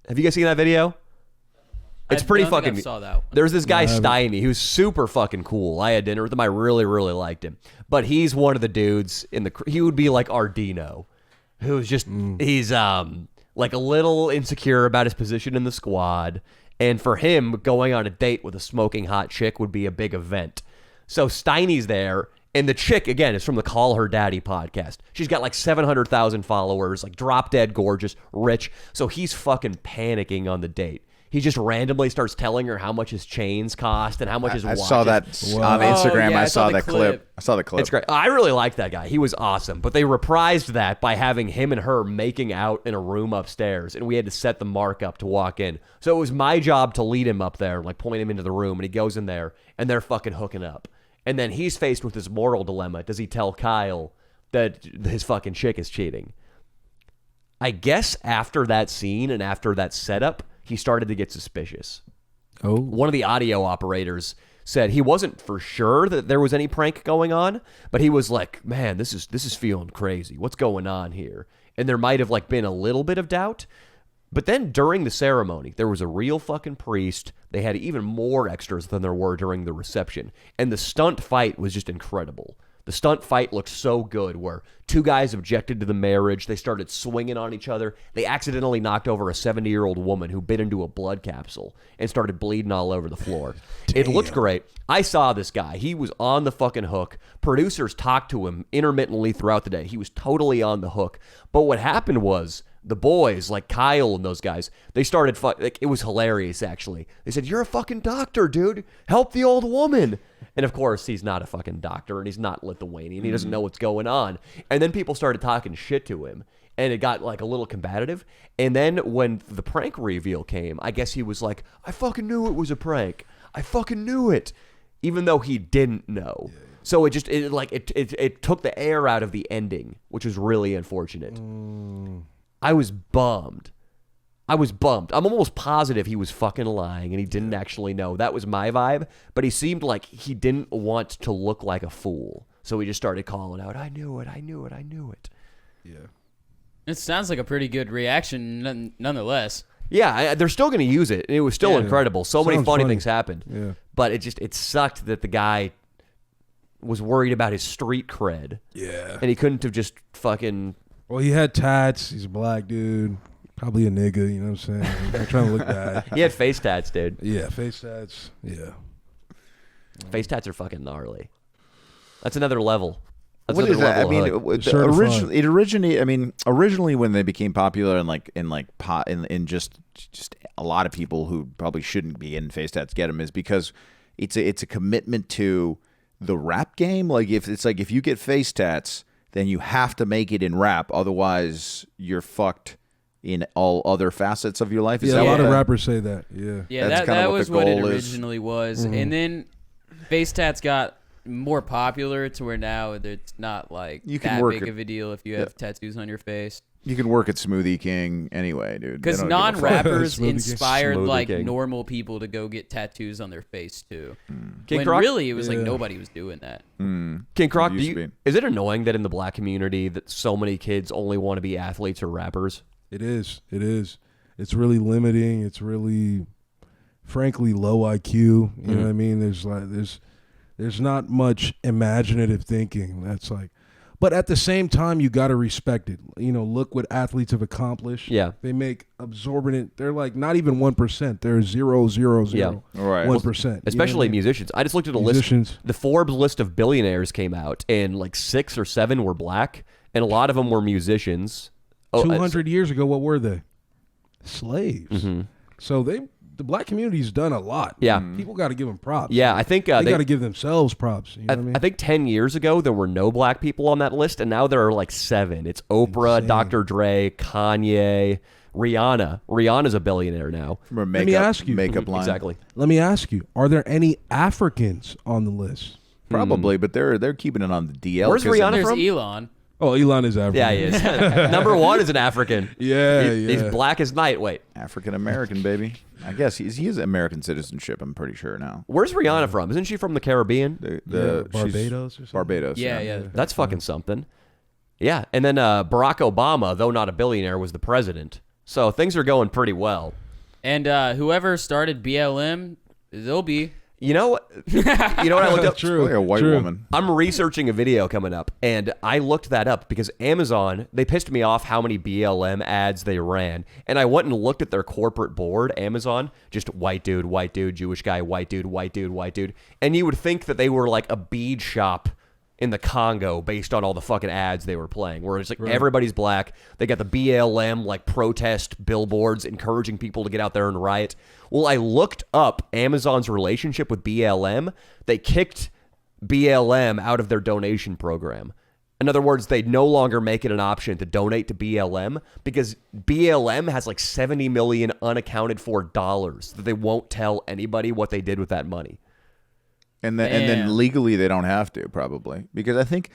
Have you guys seen that video? It's pretty don't think fucking. I saw that one. There's this guy Steiny who's super fucking cool. I had dinner with him. I really, really liked him. But he's one of the dudes in the. He would be like Ardino, who's just he's like a little insecure about his position in the squad. And for him, going on a date with a smoking hot chick would be a big event. So Steiny's there. And the chick, again, is from the Call Her Daddy podcast. She's got like 700,000 followers, like drop dead gorgeous, rich. So he's fucking panicking on the date. He just randomly starts telling her how much his chains cost and how much his watch. I saw that on Instagram. I saw that clip. I saw the clip. It's great. I really liked that guy. He was awesome. But they reprised that by having him and her making out in a room upstairs, and we had to set the mark up to walk in. So it was my job to lead him up there, like point him into the room, and he goes in there, and they're fucking hooking up. And then he's faced with this moral dilemma. Does he tell Kyle that his fucking chick is cheating? I guess after that scene and after that setup, he started to get suspicious. Oh. One of the audio operators said he wasn't for sure that there was any prank going on, but he was like, man, this is feeling crazy. What's going on here? And there might have like been a little bit of doubt. But then during the ceremony, there was a real fucking priest. They had even more extras than there were during the reception. And the stunt fight was just incredible. The stunt fight looked so good where two guys objected to the marriage. They started swinging on each other. They accidentally knocked over a 70-year-old woman who bit into a blood capsule and started bleeding all over the floor. It looked great. I saw this guy. He was on the fucking hook. Producers talked to him intermittently throughout the day. He was totally on the hook. But what happened was the boys, like Kyle and those guys, they started like, it was hilarious, actually. They said, you're a fucking doctor, dude. Help the old woman. And of course, he's not a fucking doctor, and he's not Lithuanian. He doesn't know what's going on. And then people started talking shit to him, and it got like a little combative. And then when the prank reveal came, I guess he was like, I fucking knew it was a prank. I fucking knew it. Even though he didn't know. Yeah. So it took the air out of the ending, which was really unfortunate. I was bummed. I'm almost positive he was fucking lying and he didn't actually know. That was my vibe. But he seemed like he didn't want to look like a fool. So he just started calling out, I knew it. Yeah. It sounds like a pretty good reaction nonetheless. Yeah, they're still going to use it. It was still incredible. So many funny things happened. Yeah. But it sucked that the guy was worried about his street cred. Yeah. And he couldn't have just fucking... Well, he had tats. He's a black dude. Probably a nigga, you know what I'm saying? I'm trying to look bad. He had face tats, dude. Yeah, face tats. Yeah. Face tats are fucking gnarly. That's another level. That's what another is that? I level mean, of hood. it originated. I mean, originally when they became popular in just a lot of people who probably shouldn't be in face tats get them is because it's a commitment to the rap game. Like if you get face tats, then you have to make it in rap, otherwise you're fucked in all other facets of your life. Is a lot of rappers say that. Yeah. Yeah, that was what it originally was. Mm-hmm. And then face tats got more popular to where now it's not like that big of a deal if you have tattoos on your face. You can work at Smoothie King anyway, dude. Because non-rappers inspired like normal people to go get tattoos on their face too. When Croc? Really it was like nobody was doing that. King Croc, is it annoying that in the black community that so many kids only want to be athletes or rappers? It is. It's really limiting. It's really, frankly, low IQ. You know what I mean? There's not much imaginative thinking. That's like, but at the same time, you got to respect it. You know, look what athletes have accomplished. Yeah, they make absorbent. They're like not even 1%. They're 0.000. Right. 1%. Especially musicians. I just looked at a list. The Forbes list of billionaires came out, and like 6 or 7 were black, and a lot of them were musicians. 200 years ago, what were they? Slaves. Mm-hmm. So the black community's done a lot. Yeah. People got to give them props. Yeah, I think they got to give themselves props. You know what I mean? I think 10 years ago, there were no black people on that list, and now there are like 7. It's Oprah, Insane. Dr. Dre, Kanye, Rihanna. Rihanna's a billionaire now. Let me ask you. Makeup line. Exactly. Let me ask you, are there any Africans on the list? Probably, but they're keeping it on the DL. Where's Rihanna There's from? Elon. Oh, Elon is African. Yeah, he is. Number 1 is an African. Yeah. He's black as night. Wait. African American, baby. I guess he has American citizenship. I'm pretty sure now. Where's Rihanna from? Isn't she from the Caribbean? Barbados or something? Barbados. Yeah. That's fucking something. Yeah, and then Barack Obama, though not a billionaire, was the president. So things are going pretty well. And whoever started BLM, they'll be. You know what? You know what I looked up? True. Like a white True. woman. I'm researching a video coming up, and I looked that up because Amazon, they pissed me off how many BLM ads they ran. And I went and looked at their corporate board, Amazon, just white dude, Jewish guy, white dude, white dude, white dude. And you would think that they were like a bead shop in the Congo based on all the fucking ads they were playing, where it's like everybody's black. They got the BLM like protest billboards encouraging people to get out there and riot. Well, I looked up Amazon's relationship with BLM. They kicked BLM out of their donation program. In other words, they no longer make it an option to donate to BLM because BLM has like 70 million unaccounted for dollars that they won't tell anybody what they did with that money. And then legally they don't have to, probably, because I think,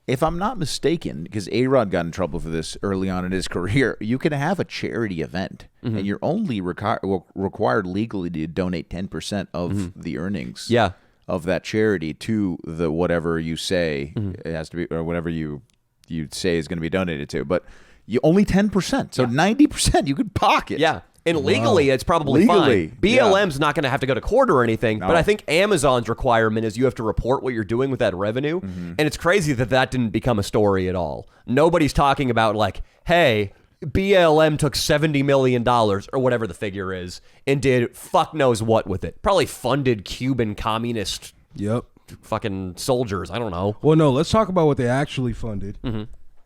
if I'm not mistaken, because A-Rod got in trouble for this early on in his career, you can have a charity event and you're only required legally to donate 10% of the earnings of that charity to the whatever you say it has to be, or whatever you say is going to be donated to, but you only 10%, so 90% you could pocket. Yeah. And legally, it's probably fine. BLM's not going to have to go to court or anything, but I think Amazon's requirement is you have to report what you're doing with that revenue. And it's crazy that didn't become a story at all. Nobody's talking about like, hey, BLM took $70 million or whatever the figure is and did fuck knows what with it. Probably funded Cuban communist fucking soldiers. I don't know. Well, no, let's talk about what they actually funded.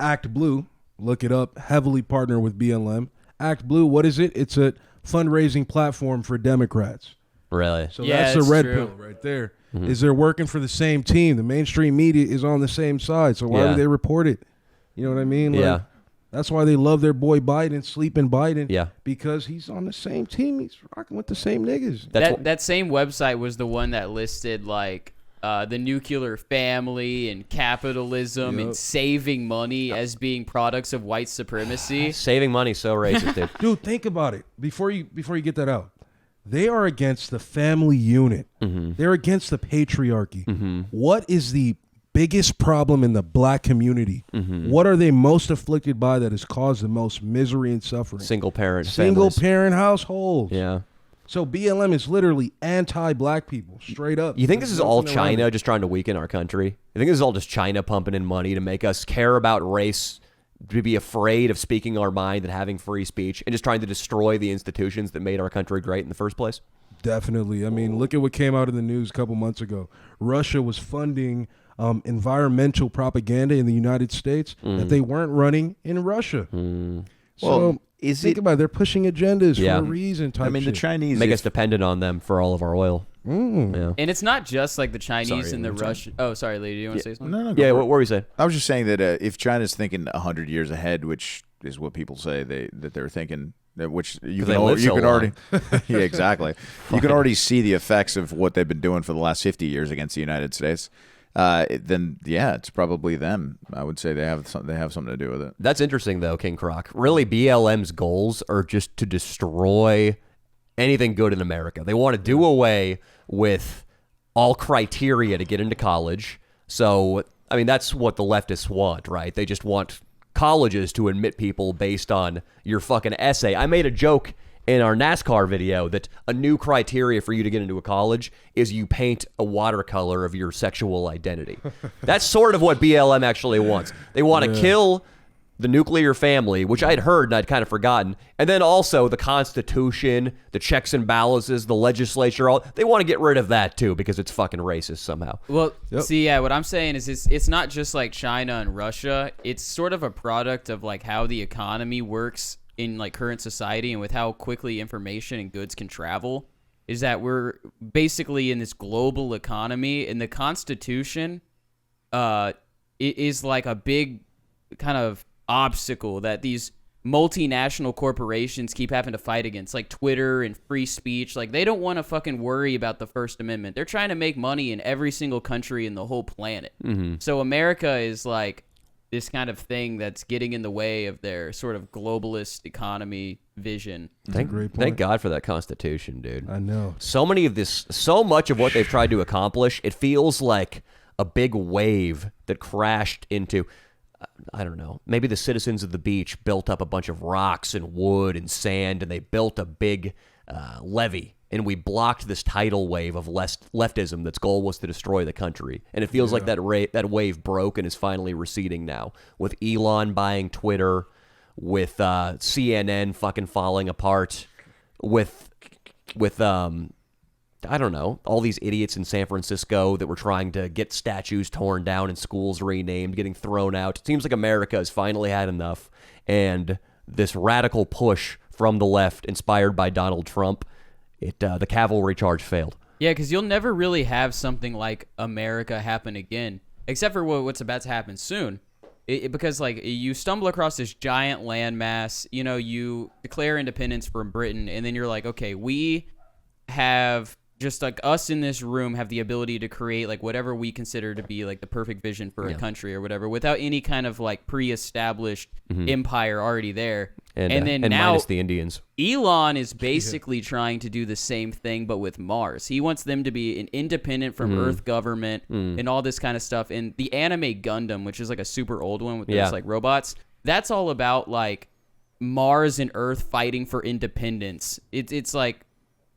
Act Blue, look it up, heavily partner with BLM. Act Blue, what is it? It's a fundraising platform for Democrats. Really? So that's the red pill right there. Is they're working for the same team. The mainstream media is on the same side. So why would they report it? You know what I mean? Like, that's why they love their boy Biden, sleeping Biden. Yeah. Because he's on the same team. He's rocking with the same niggas. That same website was the one that listed like the nuclear family and capitalism and saving money as being products of white supremacy. Saving money, so racist, dude. Dude, think about it. Before you get that out, they are against the family unit. They're against the patriarchy. What is the biggest problem in the black community? What are they most afflicted by that has caused the most misery and suffering? Single parent households. Yeah. So BLM is literally anti-black people, straight up. You think this is all China just trying to weaken our country? You think this is all just China pumping in money to make us care about race, to be afraid of speaking our mind and having free speech, and just trying to destroy the institutions that made our country great in the first place? Definitely. I mean, look at what came out in the news a couple months ago. Russia was funding environmental propaganda in the United States that they weren't running in Russia. So think about it. They're pushing agendas for a reason. The Chinese make us dependent on them for all of our oil. Yeah. And it's not just like the Chinese and the Russian. Oh, sorry, lady. Do you want to say something? No. Yeah, what were you saying? I was just saying that if China's thinking 100 years ahead, which is what people say that they're thinking, which you can already, yeah, exactly. You can already see the effects of what they've been doing for the last 50 years against the United States. Then it's probably them. I would say they have something to do with it. That's interesting though, King Croc. Really, BLM's goals are just to destroy anything good in America. They want to do away with all criteria to get into college. So, I mean, that's what the leftists want, right? They just want colleges to admit people based on your fucking essay. I made a joke in our NASCAR video that a new criteria for you to get into a college is you paint a watercolor of your sexual identity. That's sort of what BLM actually wants. They want to kill the nuclear family, which I'd heard and I'd kind of forgotten, and then also the Constitution, the checks and balances, the legislature, they want to get rid of that too because it's fucking racist somehow. Well, see, what I'm saying is it's not just like China and Russia. It's sort of a product of like how the economy works in like current society and with how quickly information and goods can travel, is that we're basically in this global economy, and the Constitution is like a big kind of obstacle that these multinational corporations keep having to fight against, like Twitter and free speech. Like, they don't want to fucking worry about the First Amendment. They're trying to make money in every single country in the whole planet. So America is like this kind of thing that's getting in the way of their sort of globalist economy vision. Thank God for that Constitution, dude. I know. So much of what they've tried to accomplish, it feels like a big wave that crashed into, I don't know, maybe the citizens of the beach built up a bunch of rocks and wood and sand, and they built a big levee and we blocked this tidal wave of leftism that's goal was to destroy the country. And it feels like that wave broke and is finally receding now, with Elon buying Twitter, with CNN fucking falling apart, with I don't know, all these idiots in San Francisco that were trying to get statues torn down and schools renamed, getting thrown out. It seems like America has finally had enough, and this radical push from the left, inspired by Donald Trump, the cavalry charge failed. Yeah, because you'll never really have something like America happen again, except for what's about to happen soon. Because like you stumble across this giant landmass, you declare independence from Britain, and then you're like, okay, we have just like us in this room have the ability to create like whatever we consider to be like the perfect vision for a country or whatever, without any kind of like pre-established empire already there. And then now minus the Indians. Elon is basically trying to do the same thing, but with Mars. He wants them to be an independent from Earth government and all this kind of stuff. And the anime Gundam, which is like a super old one with those like robots, that's all about like Mars and Earth fighting for independence. It's like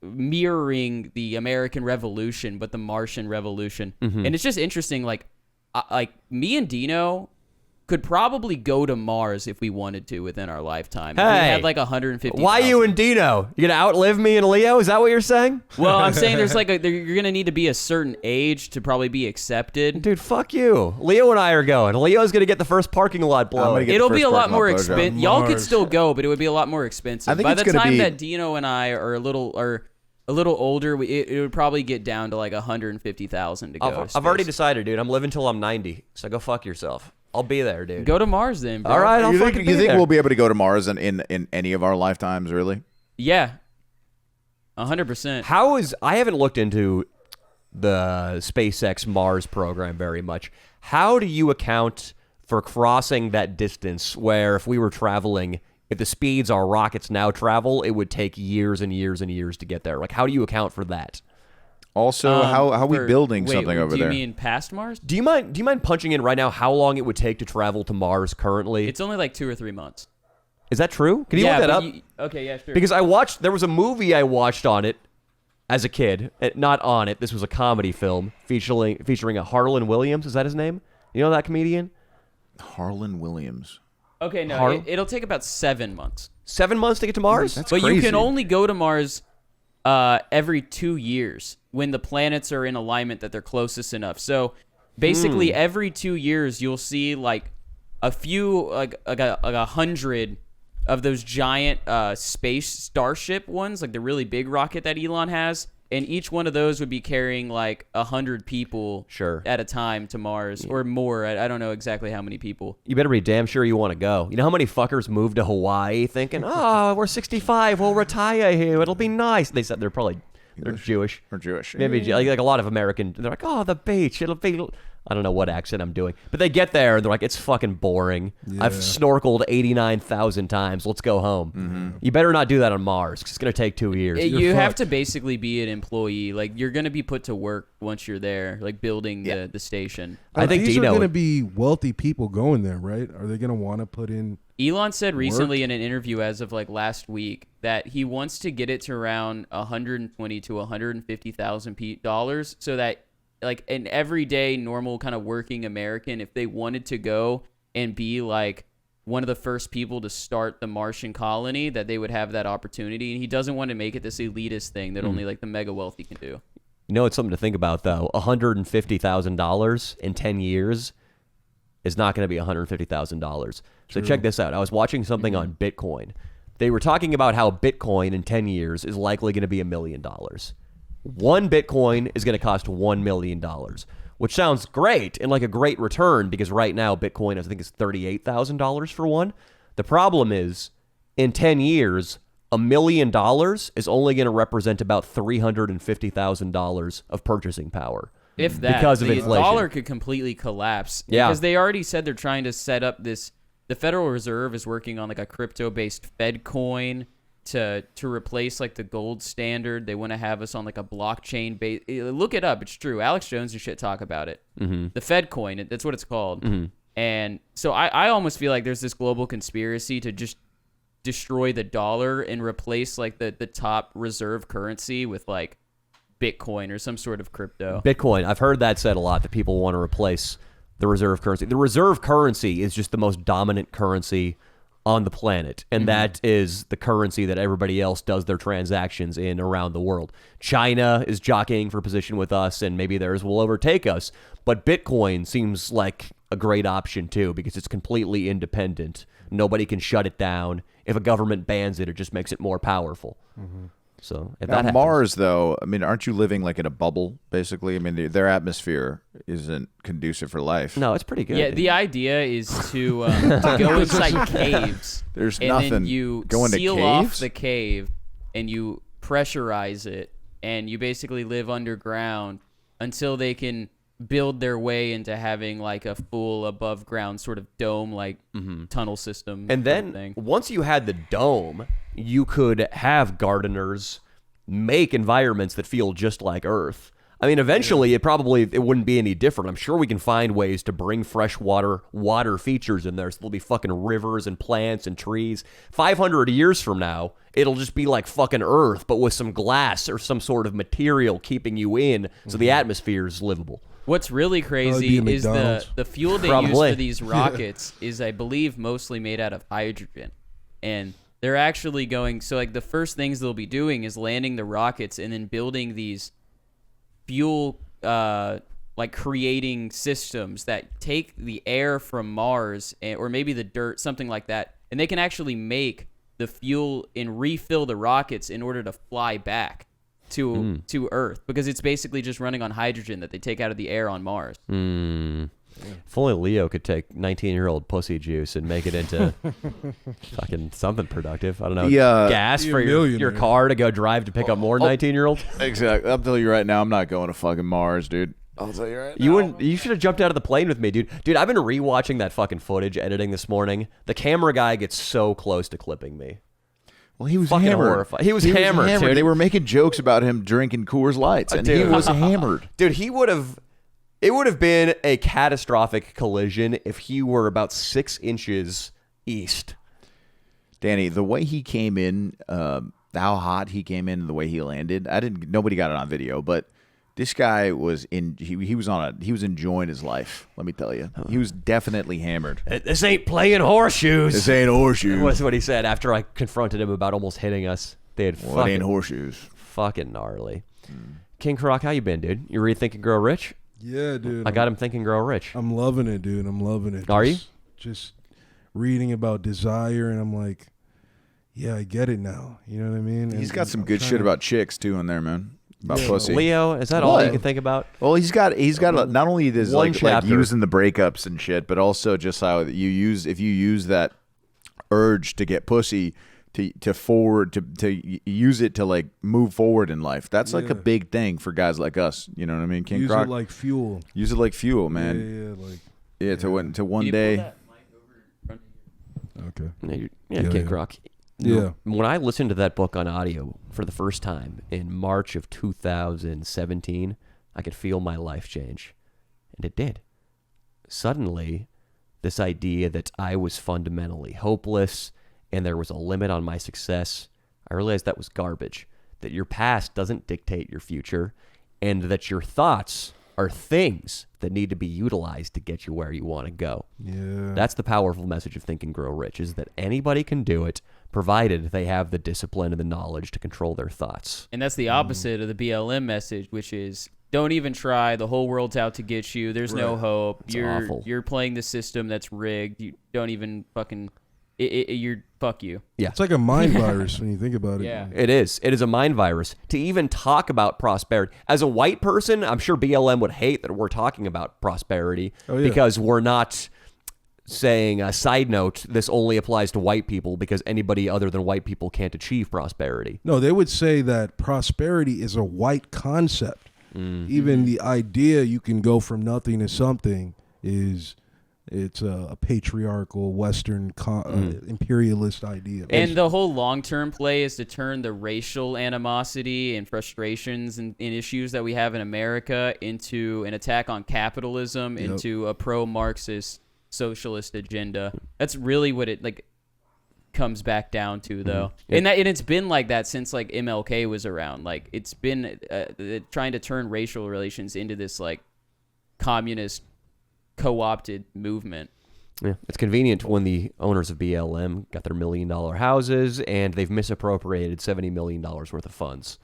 mirroring the American Revolution, but the Martian Revolution. And it's just interesting. Like me and Dino could probably go to Mars if we wanted to within our lifetime. If we had like 150. Why you and Dino? You gonna outlive me and Leo? Is that what you're saying? Well, I'm saying there's like you're gonna need to be a certain age to probably be accepted. Dude, fuck you. Leo and I are going. Leo's gonna get the first parking lot blow. It'll be a lot more expensive. Y'all could still go, but it would be a lot more expensive. I think by it's the gonna time be- that Dino and I are a little older, it would probably get down to like 150,000 to go. I've already decided, dude. I'm living till I'm 90, so go fuck yourself. I'll be there, dude. Go to Mars then, bro. All right, I'll You fucking think be there. we'll be able to go to Mars in any of our lifetimes, really? Yeah. 100%. I haven't looked into the SpaceX Mars program very much. How do you account for crossing that distance where if we were traveling, if the speeds our rockets now travel, it would take years and years and years to get there? Like, how do you account for that? Also, how are we building something over there? Do you mean past Mars? Do you mind punching in right now how long it would take to travel to Mars currently? It's only like 2 or 3 months. Is that true? Can you look that up? Okay, yeah, sure. Because there was a movie I watched on it as a kid. Not on it. This was a comedy film featuring a Harlan Williams. Is that his name? You know that comedian? Harlan Williams. Okay, no, it'll take about 7 months. 7 months to get to Mars? That's But crazy. you can only go to Mars every 2 years when the planets are in alignment that they're closest enough. So basically every 2 years you'll see like a few, like 100 of those giant space starship ones, like the really big rocket that Elon has. And each one of those would be carrying like 100 people at a time to Mars or more. I don't know exactly how many people. You better be damn sure you want to go. You know how many fuckers moved to Hawaii thinking, oh, we're 65, we'll retire here, it'll be nice. They said they're Jewish. Or Jewish. Maybe like a lot of American, they're like, oh, the beach, it'll be, I don't know what accent I'm doing. But they get there and they're like, it's fucking boring. Yeah. I've snorkeled 89,000 times. Let's go home. You better not do that on Mars because it's going to take 2 years. You have to basically be an employee. Like you're going to be put to work once you're there, like building the station. I think these Dino are going to be wealthy people going there, right? Are they going to want to put in? Elon said recently in an interview as of like last week that he wants to get it to around $120,000 to $150,000 so that like an everyday normal kind of working American, if they wanted to go and be like one of the first people to start the Martian colony, that they would have that opportunity. And he doesn't want to make it this elitist thing that only like the mega wealthy can do. You know, it's something to think about though. $150,000 in 10 years is not going to be $150,000. So check this out. I was watching something on Bitcoin. They were talking about how Bitcoin in 10 years is likely going to be $1 million. One Bitcoin is going to cost $1 million, which sounds great and like a great return because right now Bitcoin, I think, is $38,000 for one. The problem is in 10 years, $1 million is only going to represent about $350,000 of purchasing power. If that, because of the inflation. dollar could completely collapse. Yeah. Because they already said they're trying to set up this. The Federal Reserve is working on like a crypto-based Fedcoin to replace like the gold standard. They want to have us on like a blockchain base. Look it up. It's true. Alex Jones and shit talk about it. The Fedcoin, that's what it's called. And so I almost feel like there's this global conspiracy to just destroy the dollar and replace like the top reserve currency with like Bitcoin or some sort of crypto. Bitcoin. I've heard that said a lot, that people want to replace the reserve currency. The reserve currency is just the most dominant currency on the planet, and that is the currency that everybody else does their transactions in around the world. China is jockeying for position with us, and maybe theirs will overtake us, but Bitcoin seems like a great option too, because it's completely independent. Nobody can shut it down. If a government bans it, it just makes it more powerful. So if Now, that happens, Mars, though, I mean, aren't you living like in a bubble, basically? I mean, their atmosphere isn't conducive for life. no, it's pretty good. Yeah, dude. the idea is to go inside caves. There's and nothing. then you Go into seal off caves? the cave and you pressurize it, and you basically live underground until they can build their way into having like a full above ground sort of dome like tunnel system. And then thing. once you had the dome, you could have gardeners make environments that feel just like Earth. I mean, eventually it wouldn't be any different. I'm sure we can find ways to bring water features in there, so there'll be fucking rivers and plants and trees. 500 years from now, it'll just be like fucking Earth, but with some glass or some sort of material keeping you in, so the atmosphere is livable. What's really crazy be a is McDonald's. the fuel they Probably. use for these rockets is, I believe, mostly made out of hydrogen. And they're actually going, so like the first things they'll be doing is landing the rockets and then building these fuel, like creating systems that take the air from Mars or maybe the dirt, something like that. And they can actually make the fuel and refill the rockets in order to fly back to Earth, because it's basically just running on hydrogen that they take out of the air on Mars. If only Leo could take 19-year-old pussy juice and make it into fucking something productive. I don't know, Yeah. gas Be a for your millionaire. car to go drive to pick up more 19-year-olds. Exactly. I'll tell you right now, I'm not going to fucking Mars, dude. I'll tell you right now. You should have jumped out of the plane with me, dude. Dude, I've been rewatching that fucking footage editing this morning. The camera guy gets so close to clipping me. Well, he was Fucking hammered. horrified. He was hammered, dude. They were making jokes about him drinking Coors Lights, and he Dude. was hammered. Dude, it would have been a catastrophic collision if he were about 6 inches east. Danny, the way he came in, how hot he came in, and the way he landed, nobody got it on video, but this guy was he was enjoying his life. Let me tell you, he was definitely hammered. This ain't playing horseshoes. This ain't horseshoes. That's what he said after I confronted him about almost hitting us. They had Well, it ain't horseshoes. fucking gnarly. King Croc, how you been, dude? You rethinking Grow Rich? Yeah, dude. I got him thinking Grow Rich. I'm loving it, dude. I'm loving it. Are you? Just reading about desire, and I'm like, yeah, I get it now. You know what I mean? He's And got some I'm good trying shit to- about chicks too in there, man. About Yeah. pussy. Leo, is that all you What? can think about? Well, he's got not only this One like chapter. using the breakups and shit, but also just how if you use that urge to get pussy to use it to like move forward in life. That's like a Yeah. big thing for guys like us. You know what I mean? King Use Croc. it like fuel. Use it like fuel, man. Yeah, like Yeah, to one Can you pull day. that mic over in front of you? okay. Yeah, Yeah, King yeah. Croc. Yeah. When I listened to that book on audio for the first time in March of 2017, I could feel my life change. And it did. Suddenly, this idea that I was fundamentally hopeless and there was a limit on my success, I realized that was garbage. That your past doesn't dictate your future, and that your thoughts are things that need to be utilized to get you where you want to go. Yeah. That's the powerful message of Think and Grow Rich, is that anybody can do it, provided they have the discipline and the knowledge to control their thoughts. And that's the opposite of the BLM message, which is don't even try. The whole world's out to get you. There's no hope. It's awful. You're playing the system that's rigged. You don't even fucking. You're fuck you. Yeah. It's like a mind virus when you think about it. Yeah. It is. It is a mind virus. To even talk about prosperity. As a white person, I'm sure BLM would hate that we're talking about prosperity Oh, yeah. because we're not saying, a side note, this only applies to white people because anybody other than white people can't achieve prosperity. No, they would say that prosperity is a white concept. Even the idea you can go from nothing to something it's a patriarchal Western imperialist idea. And the whole long-term play is to turn the racial animosity and frustrations and issues that we have in America into an attack on capitalism, Yep. into a pro-Marxist socialist agenda. That's really what it like. comes back down to, though. And it's been like that since like MLK was around. Like it's been trying to turn racial relations into this like communist co-opted movement. Yeah, it's convenient when the owners of BLM got their $1 million houses and they've misappropriated $70 million worth of funds.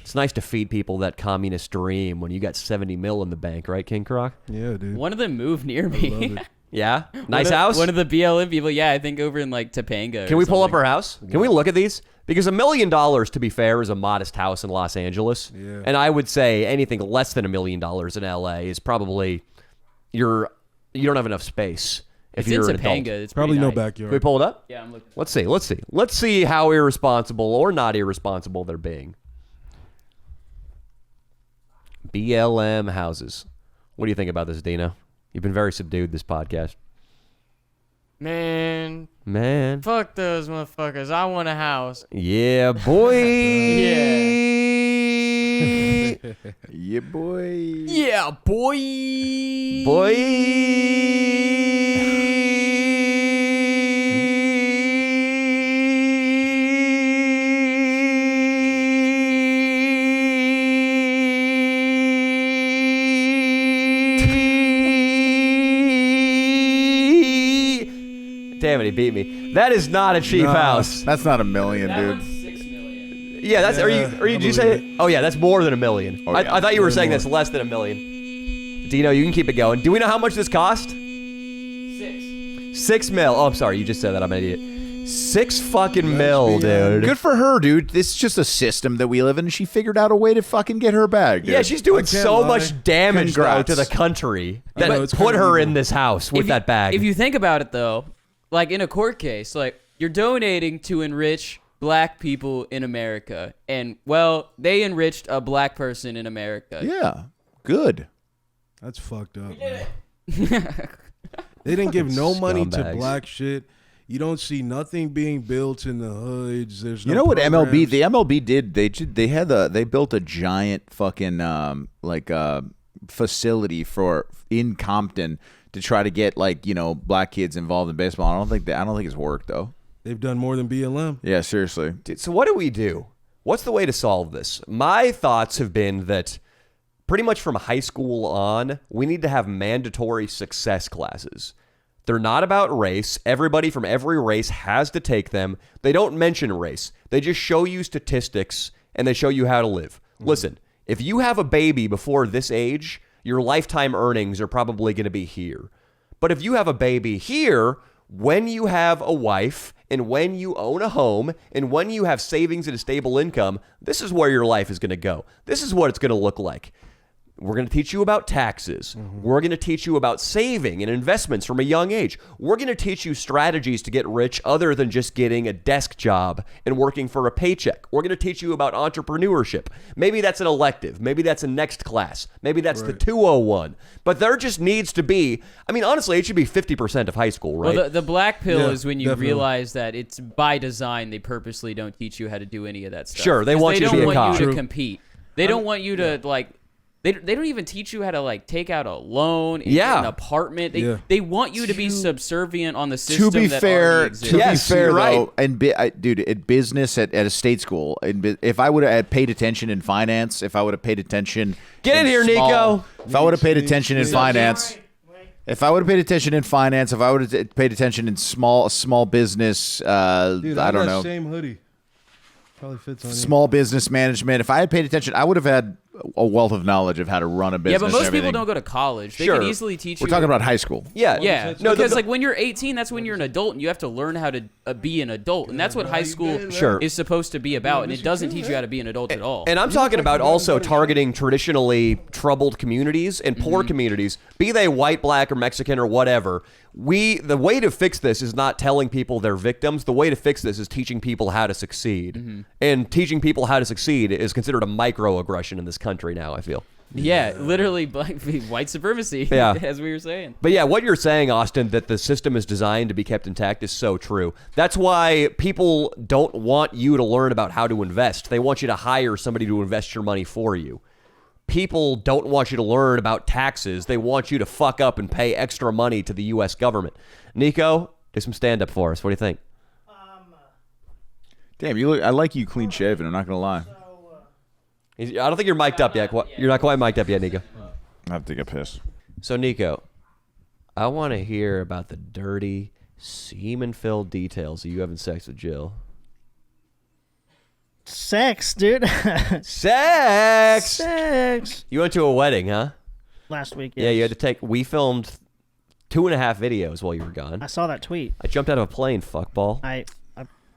It's nice to feed people that communist dream when you got 70 mil in the bank, right, King Croc? Yeah, dude. One of them moved near I love me. it. Yeah? Nice house? One of the BLM people, yeah, I think over in like Topanga. Can we pull up her house? Can we look at these? Because $1 million, to be fair, is a modest house in Los Angeles. Yeah. And I would say anything less than $1 million in LA is probably you don't have enough space if It's in you're an Topanga. adult. It's Probably pretty no nice. Can backyard. we pull it up? Yeah, I'm looking. Let's see. Let's see how irresponsible or not irresponsible they're being. BLM houses. What do you think about this, Dino? You've been very subdued this podcast. Man, Man. fuck those motherfuckers. I want a house. Yeah, boy. Yeah, boy. Yeah, boy. Damn it, he beat me. That is not a cheap house. That's not $1 million, That dude. one's $6 million. Yeah, that's. Yeah, Are you? Did you I say? believe Oh yeah, that's more than $1 million. Oh, yeah. I thought you were Way saying more. that's less than $1 million. Dino, you can keep it going. Do we know how much this cost? 6. 6 mil. Oh, I'm sorry. You just said that. I'm an idiot. 6 fucking mil, dude. Good for her, dude. This is just a system that we live in, and she figured out a way to fucking get her bag, dude. Yeah, she's doing I can't so lie. much damage though Congrats. to the country I know, that it's put kinda her evil. in this house with that bag. If you think about it, though, like in a court case, like you're donating to enrich black people in America, and well, they enriched a black person in America. Yeah. Good. That's fucked up, man. They didn't give no money to Scumbags. black shit. You don't see nothing being built in the hoods. There's no You know what MLB? programs. The MLB did. They built a giant fucking facility in Compton to try to get black kids involved in baseball. I don't think it's worked though. They've done more than BLM. Yeah, seriously. Dude, so what do we do? What's the way to solve this? My thoughts have been that pretty much from high school on, we need to have mandatory success classes. They're not about race. Everybody from every race has to take them. They don't mention race. They just show you statistics and they show you how to live. Listen, if you have a baby before this age, your lifetime earnings are probably going to be here. But if you have a baby here, when you have a wife and when you own a home and when you have savings and a stable income, this is where your life is going to go. This is what it's going to look like. We're going to teach you about taxes. We're going to teach you about saving and investments from a young age. We're going to teach you strategies to get rich other than just getting a desk job and working for a paycheck. We're going to teach you about entrepreneurship. Maybe that's an elective. Maybe that's a next class. Maybe that's the 201. But there just needs to be, I mean, honestly, it should be 50% of high school, right? Well, the black pill Yeah, is when you definitely. realize that it's by design. They purposely don't teach you how to do any of that stuff. Sure, they 'Cause want you to be a don't cop. want you to True. compete. They don't want you to like. They don't even teach you how to like take out a loan, and Yeah. get an apartment. They want you to be subservient on the system. To be that fair, already exists. Yes, you're right. though, and dude, at business at a state school, if I would have paid attention in finance, if I would have paid attention, Get in here, Nico. If I would have paid attention in finance, if I would have paid attention in finance, if I would have paid attention in small business, Dude, I don't got know, Same hoodie. Probably fits on you. small business management. If I had paid attention, I would have had a wealth of knowledge of how to run a Yeah, business. but and most people everything. don't go to college. They Sure. can easily teach We're you. talking about high school. Yeah. Yeah, No, because like when you're 18, that's when you're an adult, and you have to learn how to be an adult, and that's what high school Sure. is supposed to be about, and it doesn't teach you how to be an adult at all. And I'm talking about also targeting traditionally troubled communities and poor communities, be they white, black, or Mexican or whatever. The way to fix this is not telling people they're victims. The way to fix this is teaching people how to succeed. And teaching people how to succeed is considered a microaggression in this country now, I feel. Yeah, literally white supremacy, Yeah. as we were saying. But yeah, what you're saying, Austin, that the system is designed to be kept intact is so true. That's why people don't want you to learn about how to invest. They want you to hire somebody to invest your money for you. People don't want you to learn about taxes. They want you to fuck up and pay extra money to the U.S. government. Nico, do some stand-up for us. What do you think? Damn, you look. I like you clean shaven. I'm not gonna lie. I don't think you're mic'd up yet. You're not quite mic'd up yet, Nico. I have to take a piss. So, Nico, I want to hear about the dirty, semen-filled details of you having sex with Jill. Sex, dude. Sex! Sex. You went to a wedding, huh? Last week, Yeah, you had to take... We filmed 2.5 videos while you were gone. I saw that tweet. I jumped out of a plane, fuckball. I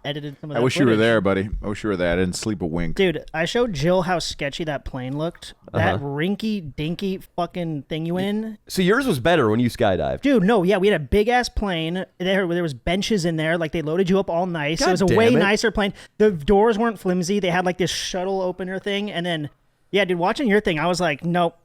edited some of that I wish you were footage. there, buddy. I wish you were there. I didn't sleep a wink. Dude, I showed Jill how sketchy that plane looked. That rinky-dinky fucking thing you in. So yours was better when you skydived. Dude, no, yeah, we had a big-ass plane. There was benches in there. Like, they loaded you up all nice. God It was a damn way it. nicer plane. The doors weren't flimsy. They had, like, this shuttle opener thing. And then, yeah, dude, watching your thing, I was like, nope.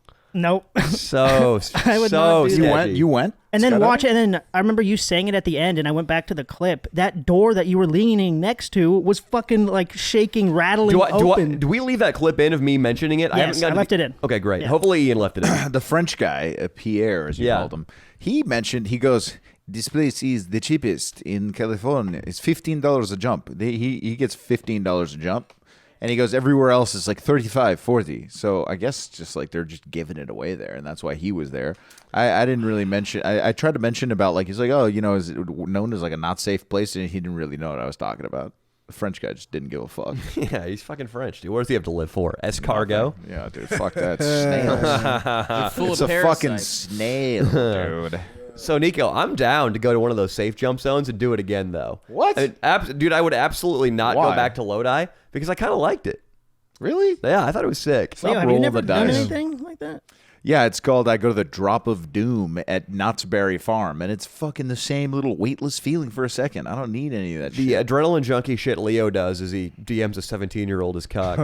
So, I would not do that. You went? And then Skydiving? watch it, and then I remember you saying it at the end, and I went back to the clip. That door that you were leaning next to was fucking like shaking, rattling open. Do we leave that clip in of me mentioning it? Yes, I left it in. Okay, great. Yeah. Hopefully Ian left it in. The French guy, Pierre, as you called him, he mentioned, he goes, this place is the cheapest in California. It's $15 a jump. He gets $15 a jump. And he goes, everywhere else is like 35, 40. So I guess just like they're just giving it away there. And that's why he was there. I didn't really mention, I tried to mention about like, he's like, oh, you know, is it known as like a not safe place? And he didn't really know what I was talking about. The French guy just didn't give a fuck. Yeah, he's fucking French, dude. What does he have to live for? Escargot? Yeah, dude, fuck that. Snails. Full It's of a fucking parasites. snail, dude. So, Nico, I'm down to go to one of those safe jump zones and do it again, though. What? Dude, I would absolutely not go Why? back to Lodi because I kind of liked it. Really? Yeah, I thought it was sick. Leo, have you rolling never the done dice. anything like that? Yeah, it's called I Go to the Drop of Doom at Knott's Berry Farm, and it's fucking the same little weightless feeling for a second. I don't need any of that The shit. adrenaline junkie shit Leo does is he DMs a 17-year-old his cock.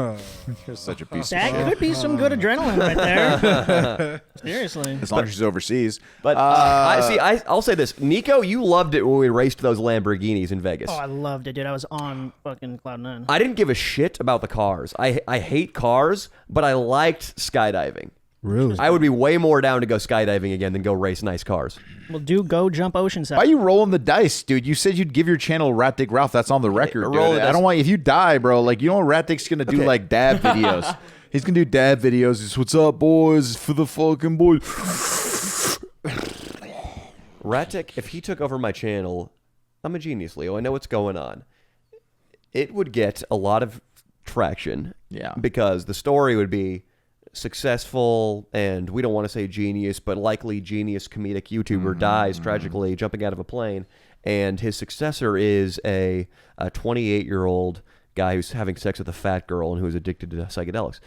You're such a piece of That shit. could be some good adrenaline right there. Seriously. As long as she's overseas. But I'll say this. Nico, you loved it when we raced those Lamborghinis in Vegas. Oh, I loved it, dude. I was on fucking cloud nine. I didn't give a shit about the cars. I hate cars, but I liked skydiving. Really? I would be way more down to go skydiving again than go race nice cars. Well, go jump Oceanside. Why are you rolling the dice, dude? You said you'd give your channel Rat Dick Ralph. That's on the record, dude. roll the I dice. don't want, if you die, bro, like, you know what Rat Dick's gonna do, Okay. like, dab videos. He's gonna do dab videos. He's, what's up, boys? For the fucking boys. Ratic, if he took over my channel, I'm a genius, Leo. I know what's going on. It would get a lot of traction. Yeah. Because the story would be successful, and we don't want to say genius, but likely genius comedic YouTuber dies tragically jumping out of a plane, and his successor is a 28-year-old guy who's having sex with a fat girl and who's addicted to psychedelics.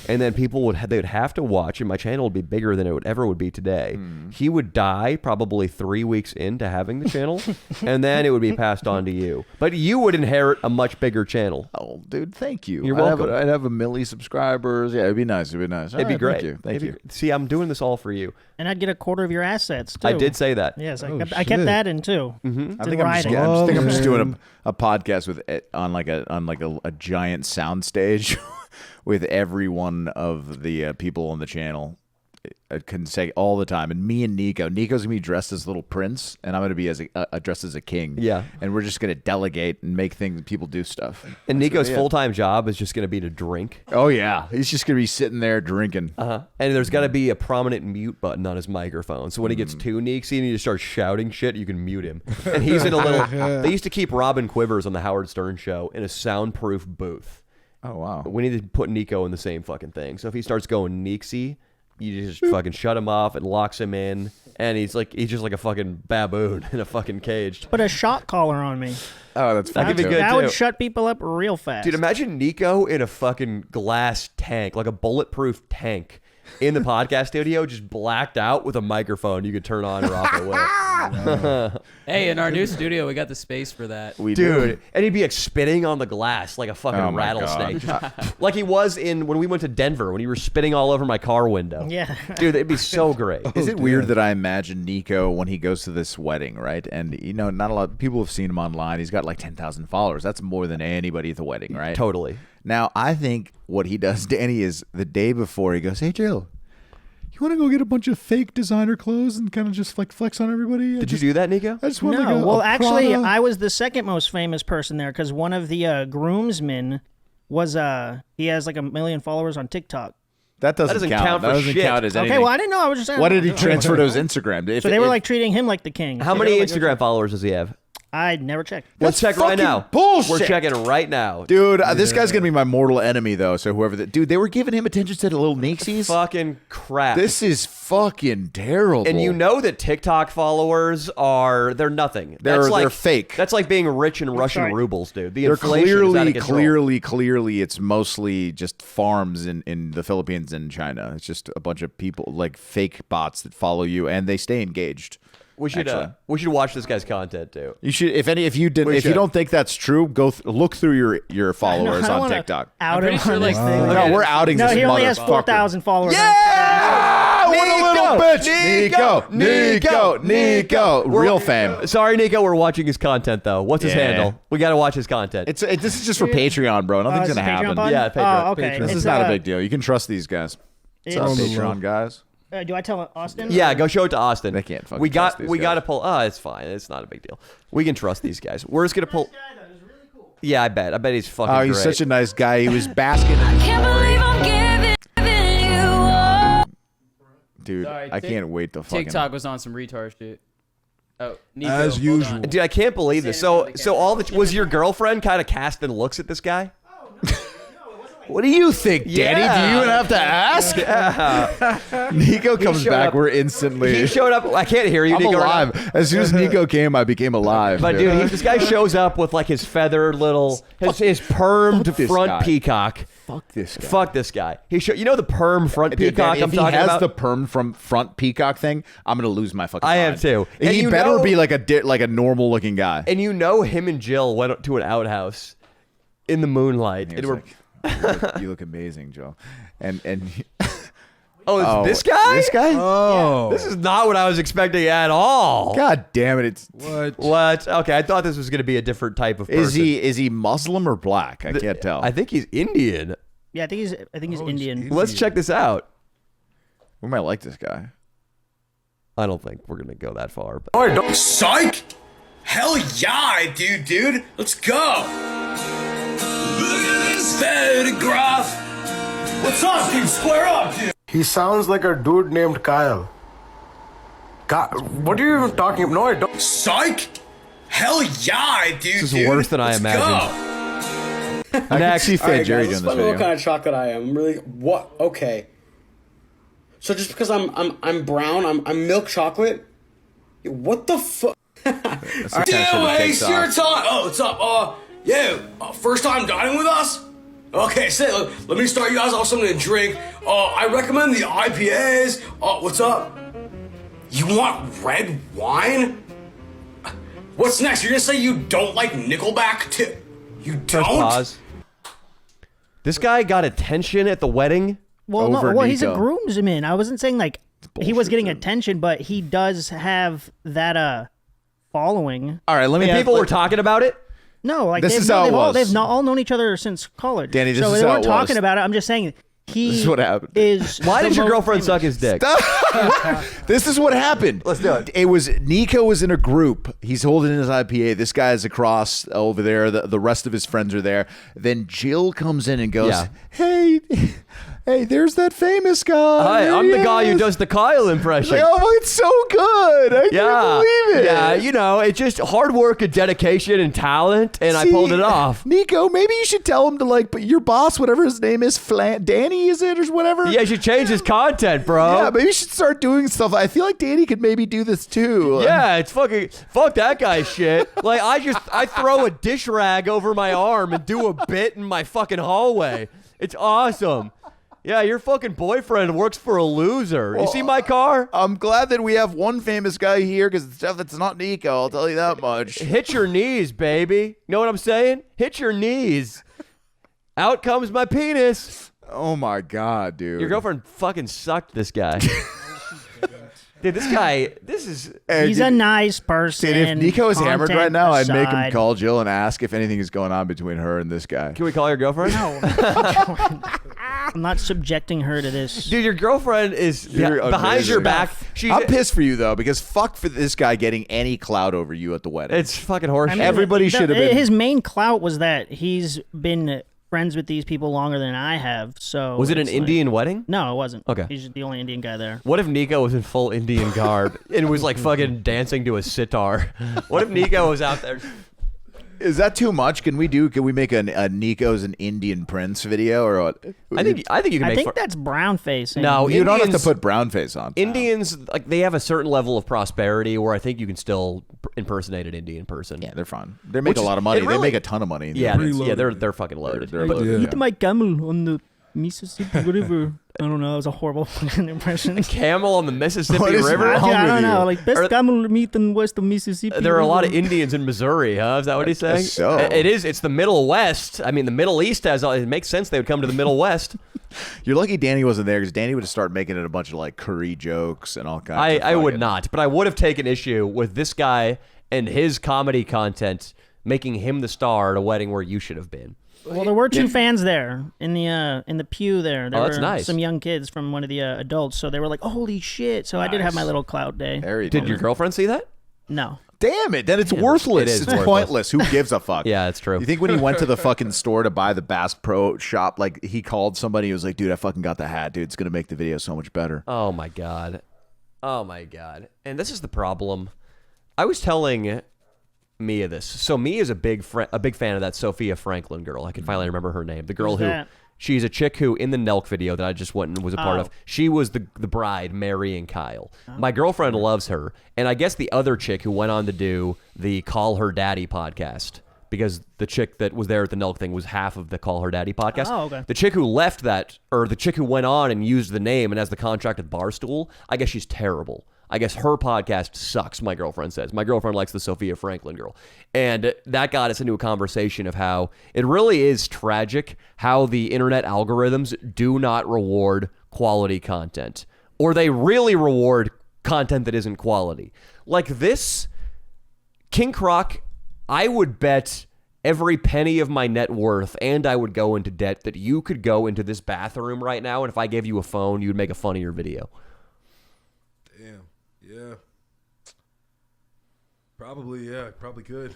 And then people they would have to watch, and my channel would be bigger than it would be today. He would die probably 3 weeks into having the channel, and then it would be passed on to you. But you would inherit a much bigger channel. Oh, dude, thank you. You're welcome. I'd have a milli subscribers. Yeah, it'd be nice. It'd be nice. It'd be great. Thank you. Thank you. See, I'm doing this all for you. And I'd get a quarter of your assets, too. I did say that. Yes, Oh, I kept shit. that in, too. I It's think in I'm just, writing. I'm just doing man. a podcast with on like a giant sound stage with every one of the people on the channel. I can say all the time, and me and Nico's gonna be dressed as little prince, and I'm gonna be dressed as a king. Yeah. and we're just gonna delegate and make people do stuff. And Nico's yeah. full-time job is just going to be to drink. Oh yeah, he's just gonna be sitting there drinking. And there's got to be a prominent mute button on his microphone. So when he gets too neeksy and he just starts shouting shit, you can mute him. And he's in a little... They used to keep Robin Quivers on the Howard Stern show in a soundproof booth. Oh wow. We need to put Nico in the same fucking thing. So if he starts going neeksy, you just fucking shut him off and locks him in. And he's just like a fucking baboon in a fucking cage. Put a shot collar on me. Oh, that's That funny could be too. good. That too. would shut people up real fast. Dude, imagine Nico in a fucking glass tank, like a bulletproof tank, in the podcast studio, just blacked out with a microphone you could turn on or off the way. Hey, in our new studio, we got the space for that. We do. Dude, and he'd be like spitting on the glass like a fucking Oh my rattlesnake. Just like he was when we went to Denver, when he was spitting all over my car window. Yeah. Dude, it'd be so great. Is it weird that I imagine Nico when he goes to this wedding, right? And you know, not a lot of people have seen him online. He's got like 10,000 followers. That's more than anybody at the wedding, right? Totally. Now, I think what he does, Danny, is the day before he goes, "Hey, Jill, you want to go get a bunch of fake designer clothes and kind of just like flex on everybody? Did you do that, Nico? I just want No, like a well, actually, Prada. I was the second most famous person there because one of the groomsmen was he has like 1 million followers on TikTok. That doesn't count. for That doesn't shit. count as anything. Okay, well, I didn't know. I was just saying. What did he transfer to his Instagram? So they were like treating him like the king. How many Instagram followers does he have? I never checked. Let's check right fucking now. bullshit. We're checking right now. Dude, this guy's gonna be my mortal enemy though. So whoever dude, they were giving him attention to the little Nixies. Fucking crap. This is fucking terrible. And you know that TikTok followers they're nothing. They're fake. That's like being rich in Russian Sorry. rubles, dude. The they're inflation is out of control. clearly it's mostly just farms in the Philippines and China. It's just a bunch of people like fake bots that follow you and they stay engaged. We should watch this guy's content too. You should if you should. don't think that's true, go look through your followers I don't on wanna TikTok. Out pretty him sure, on like, this thing. No, we're outing No, this he only has motherfucker. 4,000 followers. Yeah! What a little bitch! Nico! Real fame. Sorry, Nico. We're watching his content though. What's his Yeah. handle? We got to watch his content. This is just for Patreon, bro. Nothing's Is gonna it Patreon happen. button? Yeah, Patreon. Oh, okay. Patreon. This It's, is not a big deal. You can trust these guys. What's up, it's- Patreon guys? Do I tell Austin? Yeah, go show it to Austin. They can't fucking We got trust these we got to guys. pull. It's fine. It's not a big deal. We can trust these guys. We're just gonna pull. Yeah, I bet he's fucking. Oh, he's great. such a nice guy. He was basking in Can't believe I'm giving you up. dude. Sorry, I can't wait to fucking. TikTok was on some retard shit. Oh, Nico, As hold usual. on. Dude, I can't believe this. So all the was your girlfriend kind of casting looks at this guy? What do you think, Danny? Yeah. Do you even have to ask? Yeah. Nico comes showed back. up- We're instantly. He showed up. I can't hear you, I'm Nico. right now. alive. As soon as Nico came, I became alive. But dude, this guy shows up with like his feathered little, his permed fuck this front guy. peacock. fuck this guy. Fuck this guy. You know the perm front Dude, peacock Danny, I'm if he talking has about? the perm from front peacock thing, I'm gonna lose my fucking I mind. am too. And He you better know- be like a normal looking guy. And you know him and Jill went to an outhouse in the moonlight. He And was we're, like, you look amazing, Joe. And oh, it's this guy? This guy? Oh, This is not what I was expecting at all. God damn it! It's what? What? Okay, I thought this was going to be a different type of person. is he Muslim or black? I can't tell. I think he's Indian. Yeah, I think he's Indian. Let's check this out. We might like this guy. I don't think we're going to go that far. But Psych! Hell yeah, I do, dude. Let's go. Look at this photograph. What's up, dude? Square up, dude. He sounds like a dude named Kyle. What are you even talking about? No, I don't. Psych! Hell yeah, I do, This is dude. worse than I Let's imagined. Go. I can see Fat Jerry doing let's this find out what video. kind of chocolate I am. I'm really what? Okay. So just because I'm brown, I'm milk chocolate. What the fuck? That's the kind of shit Yeah, that hey, takes your off. time. Oh, what's up? First time dining with us? Okay, let me start you guys off something to drink. I recommend the IPAs. What's up? You want red wine? What's next? You're gonna say you don't like Nickelback too? You don't? pause. This guy got attention at the wedding. Well, Over he's a Nico. groomsman. I wasn't saying like he was bullshit, getting dude. attention, but he does have that following. All right, let me. And people were talking about it. No, like This they've, is how it they've all was. they've not all known each other since college. Danny, this so is they how weren't it talking was. about it. I'm just saying he This is what happened. is. Why the did your most girlfriend famous. suck his dick? This is what happened. Let's do it. It was Nico was in a group. He's holding his IPA. This guy's across over there. The rest of his friends are there. Then Jill comes in and goes, Yeah. Hey, there's that famous guy. Hi, There I'm he the guy who is." does the Kyle impression. Like, oh, it's so good. I Yeah, can't believe it. yeah, you know, it's just hard work and dedication and talent, and I See, pulled it off. Nico, maybe you should tell him to but your boss, whatever his name is, Danny, is it, or whatever? Yeah, you should change his content, bro. Yeah, maybe you should start doing stuff. I feel like Danny could maybe do this too. Yeah, it's fuck that guy's shit. Like I throw a dish rag over my arm and do a bit in my fucking hallway. It's awesome. Yeah, your fucking boyfriend works for a loser. You see my car? I'm glad that we have one famous guy here because it's not Nico. I'll tell you that much. Hit your knees, baby. Know what I'm saying? Hit your knees. Out comes my penis. Oh my god, dude. Your girlfriend fucking sucked this guy. Dude, this is... Hey, He's dude, a nice person. dude, if Nico is hammered content right now, I'd make him aside. call Jill and ask if anything is going on between her and this guy. Can we call your girlfriend? No. I'm not subjecting her to this. Dude, your girlfriend is behind your back. I'm pissed for you though, because fuck for this guy getting any clout over you at the wedding. It's fucking horseshit. Everybody should have been. His main clout was that he's been friends with these people longer than I have. So was it an it's Indian wedding? No, it wasn't. Okay. He's the only Indian guy there. What if Nico was in full Indian garb and was like fucking dancing to a sitar? What if Nico was out there? Is that too much? Can we make a Nico's an Indian Prince video or what? I think you can I make. think that's brown facing. No, you don't have Indians- to put brown face on. Indians, like, they have a certain level of prosperity where I think you can still impersonate an Indian person. Yeah, they're fine. They make a lot of money. They make a ton of money. Yeah, pretty they're fucking loaded. They're But loaded. Eat my camel on the Mississippi River. I don't know. It was a horrible fucking impression. camel on the Mississippi What is River. wrong? I with don't know. you? Like best camel meat in west of Mississippi. There are a lot of River. Indians in Missouri, huh? Is that what he's saying? guess so. It is. It's the Middle West. I mean, the Middle East has. It makes sense they would come to the Middle West. You're lucky Danny wasn't there, because Danny would have started making it a bunch of like curry jokes and all kinds. I would not, but I would have taken issue with this guy and his comedy content making him the star at a wedding where you should have been. Well, there were two fans there in the pew there. There Oh, were that's nice. some young kids from one of the adults, so they were like, "Holy shit!" So I did have my little clout day. Did your girlfriend see that? No. Damn it! Then it's worthless. it is It's worthless. pointless. Who gives a fuck? Yeah, it's true. You think when he went to the fucking store to buy the Bass Pro shop, like he called somebody, he was like, "Dude, I fucking got the hat, dude. It's gonna make the video so much better." Oh my god. And this is the problem. I was telling Mia this. So Mia is a big fan of that Sophia Franklin girl. I can finally remember her name. The girl Who's who that? she's a chick who in the Nelk video that I just went and was a part of. She was the bride marrying Kyle. My girlfriend loves her, and I guess the other chick who went on to do the Call Her Daddy podcast, because the chick that was there at the Nelk thing was half of the Call Her Daddy podcast. Oh, okay. The chick who left that, or the chick who went on and used the name and has the contract with Barstool, I guess she's terrible. I guess her podcast sucks, my girlfriend says. My girlfriend likes the Sophia Franklin girl. And that got us into a conversation of how it really is tragic how the internet algorithms do not reward quality content. Or they really reward content that isn't quality. Like this, King Croc, I would bet every penny of my net worth, and I would go into debt, that you could go into this bathroom right now, and if I gave you a phone, you'd make a funnier video. Damn. Yeah. Probably could.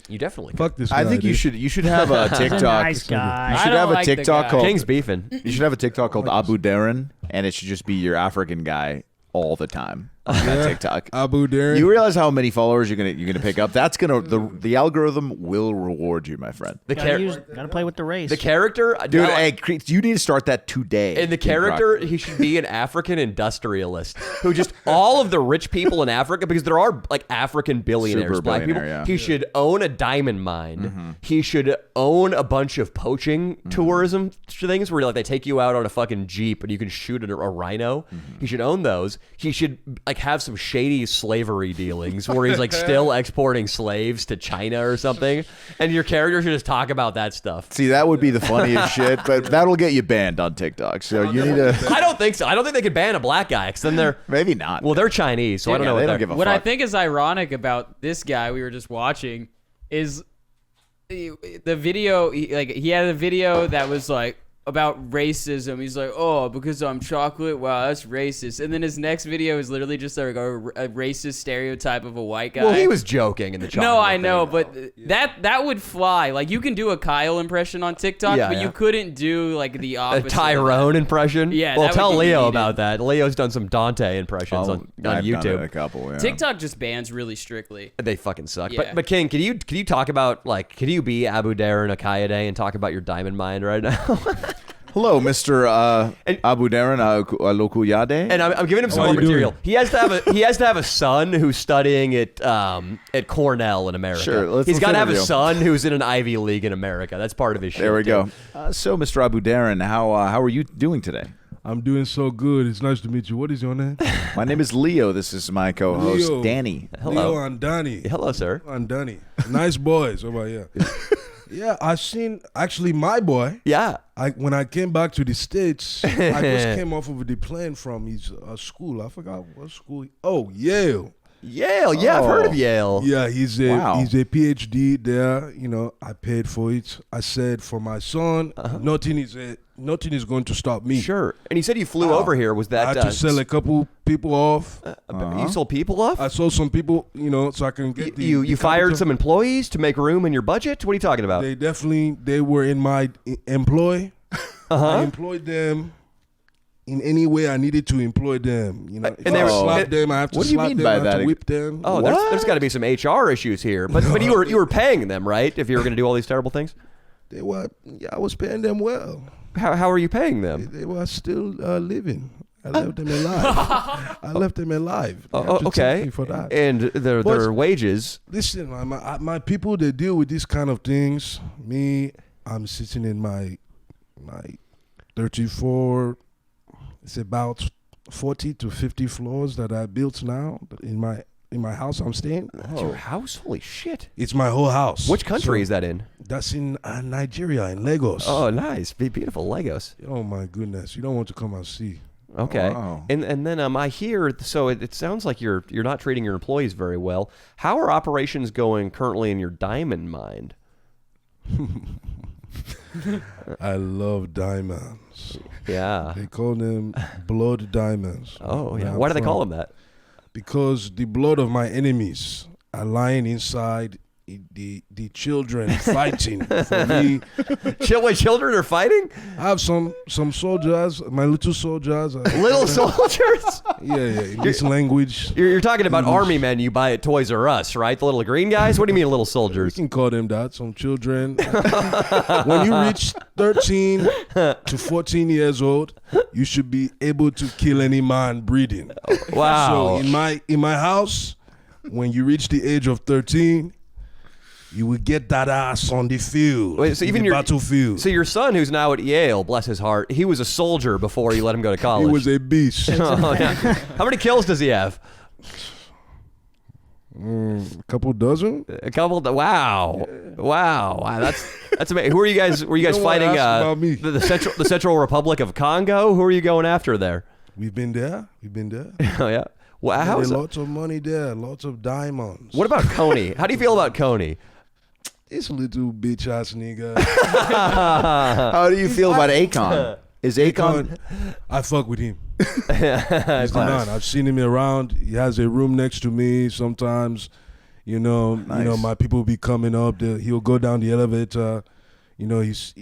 You definitely could. Fuck this guy. I think dude. you should have a He's TikTok. a nice guy. You I should don't have a like the TikTok guy. called King's beefing. You should have a TikTok called Abu Darren, and it should just be your African guy all the time on that TikTok. Abu Darren. You realize how many followers you're gonna pick up? That's gonna the algorithm will reward you, my friend. Gotta play with the race. The character, Dude, no, hey, you need to start that today. and the character, he should be an African industrialist who just all of the rich people in Africa, because there are like African billionaires, Super black people. billionaire, yeah. He should own a diamond mine. He should own a bunch of poaching tourism things where like they take you out on a fucking jeep and you can shoot a rhino. He should own those. He should like have some shady slavery dealings where he's like still exporting slaves to China or something. And your character should just talk about that stuff. See, that would be the funniest shit, but that'll get you banned on TikTok. So you need to. I don't think so. I don't think they could ban a black guy because then they're Maybe not. well, they're Chinese, so I don't know they what don't they're. give a What fuck. I think is ironic about this guy we were just watching is the video. He had a video that was like about racism. He's like, oh, because I'm chocolate, wow, that's racist. And then his next video is literally just like a racist stereotype of a white guy. Well, he was joking in the chocolate No, I thing. know, but that would fly. Like, you can do a Kyle impression on TikTok, Yeah, but yeah. you couldn't do like the A opposite. Tyrone impression. Yeah, Well, that tell would be Leo needed. about that. Leo's done some Dante impressions on I've done YouTube. it a couple. Yeah. TikTok just bans really strictly. They fucking suck. Yeah. But King, can you talk about like can you be Abu Darren Akayade and talk about your diamond mine right now? Hello, Mr. Abu Darren Alokuyade. And I'm giving him some How more you doing? material. He has to have a son who's studying at Cornell in America. Sure, He's let's got to have a interview him. son who's in an Ivy League in America. That's part of his shit. There we too. go. So, Mr. Abu Darren, how are you doing today? I'm doing so good. It's nice to meet you. What is your name? My name is Leo. This is my co-host, Leo. Danny. Hello. Leo and Donnie. Hello, sir. And Donnie. Nice boys. What about you? Yeah, I seen actually my boy. Yeah. When I came back to the States, I just came off of the plane from his school. I forgot what school. Oh, Yale. Yale. Yeah, I've heard of Yale. Yeah, he's a Wow. PhD there. You know, I paid for it. I said for my son, nothing is going to stop me. Sure. And he said you flew over here. Was that I had to sell a couple people off. You sold people off? I sold some people, you know, so I can get the. You fired capital. some employees to make room in your budget? What are you talking about? They were in my employ. I employed them in any way I needed to employ them. You know, And they were- slap them. I have to What do you slap mean them. by I have that? to whip them. Oh, there's got to be some HR issues here. But you were paying them, right? If you were going to do all these terrible things? They were. Yeah, I was paying them well. How are you paying them? They were still living. I left them alive. I left them alive. They have to Okay. thank me for that. And their wages. Listen, my people, they deal with these kind of things. Me, I'm sitting in my 34. It's about 40 to 50 floors that I built now in my house I'm staying. That's your house? Holy shit. It's my whole house. Which country So is that in? That's in Nigeria, in Lagos. Oh, nice. Beautiful Legos. Oh my goodness, you don't want to come and see. Okay. Wow. And then I hear, so it sounds like you're not treating your employees very well. How are operations going currently in your diamond mine? I love diamonds. Yeah. They call them blood diamonds. Oh, where yeah. I'm Why do they from. call them that? Because the blood of my enemies are lying inside the children fighting for me. Children are fighting? I have some soldiers, my little soldiers. Little soldiers? Yeah, in this language. You're talking about English. army men you buy at Toys R Us, right? The little green guys? What do you mean little You soldiers? can call them that, some children. When you reach 13 to 14 years old, you should be able to kill any man breathing. Wow. So in my house, when you reach the age of 13, you will get that ass on the field. Wait, so in even the your battlefield. So your son, who's now at Yale, bless his heart, he was a soldier before you let him go to He college. was a beast. Oh, yeah. How many kills does he have? A couple dozen. A couple. Wow. That's amazing. Who are you guys? Were you guys don't wanna fighting ask about me. the Central Republic of Congo? Who are you going after there? We've been there. Oh yeah. Well, how There's is lots of money there. Lots of diamonds. What about Coney? How do you feel about Coney? This little bitch ass nigga. How do you feel about Akon? Is Akon? I fuck with him. He's the man. I've seen him around. He has a room next to me. Sometimes, you know, my people be coming up. He'll go down the elevator. You know, he's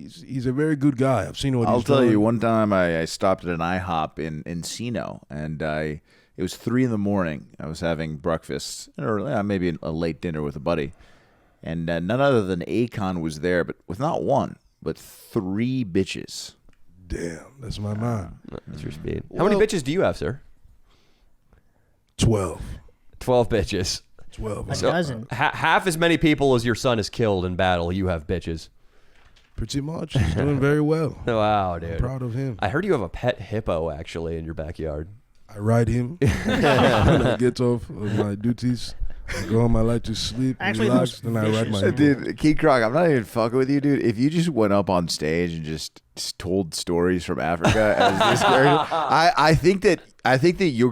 a very good guy. I've seen what I'll he's tell done. you. One time I stopped at an IHOP in Encino, and it was 3 a.m. I was having breakfast, or maybe a late dinner with a buddy, and none other than Akon was there, but with not one, but 3 bitches. Damn, that's my man. That's your speed. How many bitches do you have, sir? 12. 12 bitches. 12. A dozen. Half as many people as your son has killed in battle. You have bitches. Pretty much. He's doing very well. Wow, dude. Proud of him. I heard you have a pet hippo actually in your backyard. I ride him when I get off of my duties. I go home, I like to sleep, Actually, relax, those then I ride my hippo. Dude, Key Croc, I'm not even fucking with you, dude. If you just went up on stage and just told stories from Africa as this character, I think that you're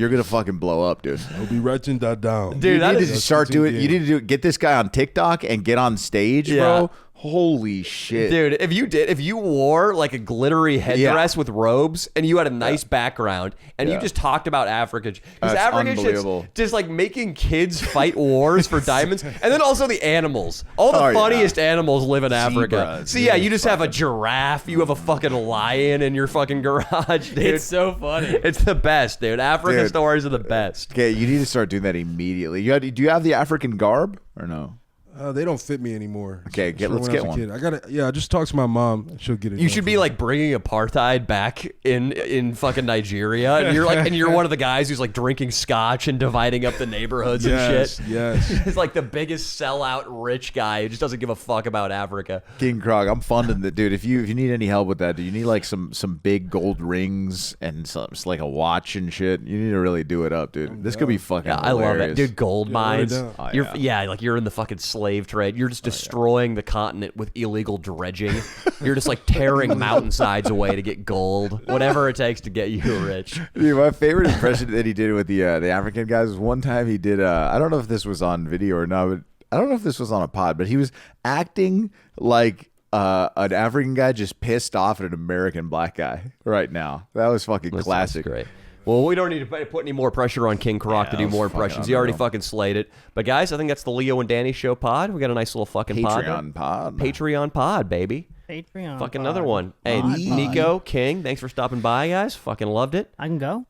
gonna fucking blow up, dude. I'll be writing that down. Dude, that you need is to start shooting doing. game. You need to get this guy on TikTok and get on stage, Yeah. bro. Holy shit, Dude, if you wore like a glittery headdress with robes and you had a nice background and you just talked about Africa, because That's Africa is unbelievable. just like making kids fight wars for diamonds, and then also the animals. All the Oh, yeah. funniest animals live in Africa. Zebras, So yeah, you just have a giraffe, you have a fucking lion in your fucking garage, dude. It's so funny. It's the best, dude. Africa Dude. stories are the best. Okay, you need to start doing that immediately. Do you have the African garb or no? They don't fit me anymore. Okay, It's from let's when I get was a one. kid. I just talk to my mom and she'll get it. You done should for be me. like bringing apartheid back in fucking Nigeria, and you're one of the guys who's like drinking scotch and dividing up the neighborhoods and shit. Yes. It's like the biggest sellout rich guy who just doesn't give a fuck about Africa. King Croc, I'm funding that, dude. If you need any help with that, do you need like some big gold rings and some like a watch and shit? You need to really do it up, dude. This could be fucking. Yeah, I love it, hilarious. dude. Gold mines. down. Oh, You're like you're in the fucking slave slave trade. You're just destroying the continent with illegal dredging. You're just like tearing mountainsides away to get gold. Whatever it takes to get you rich. Dude, my favorite impression that he did with the African guys was one time he did. I don't know if this was on video or not, but I don't know if this was on a pod, but he was acting like an African guy just pissed off at an American black guy right now. That was fucking classic. Great. Well, we don't need to put any more pressure on King Croc to do more impressions. He already fucking slayed it. But guys, I think that's the Leo and Danny show pod. We got a nice little fucking Patreon pod. Patreon pod, baby. Patreon. Fucking another one. Hey, Nico, King, thanks for stopping by, guys. Fucking loved it. I can go.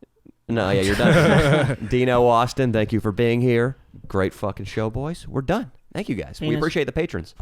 No, yeah, you're done. Dino, Austin, thank you for being here. Great fucking show, boys. We're done. Thank you, guys. We appreciate the patrons.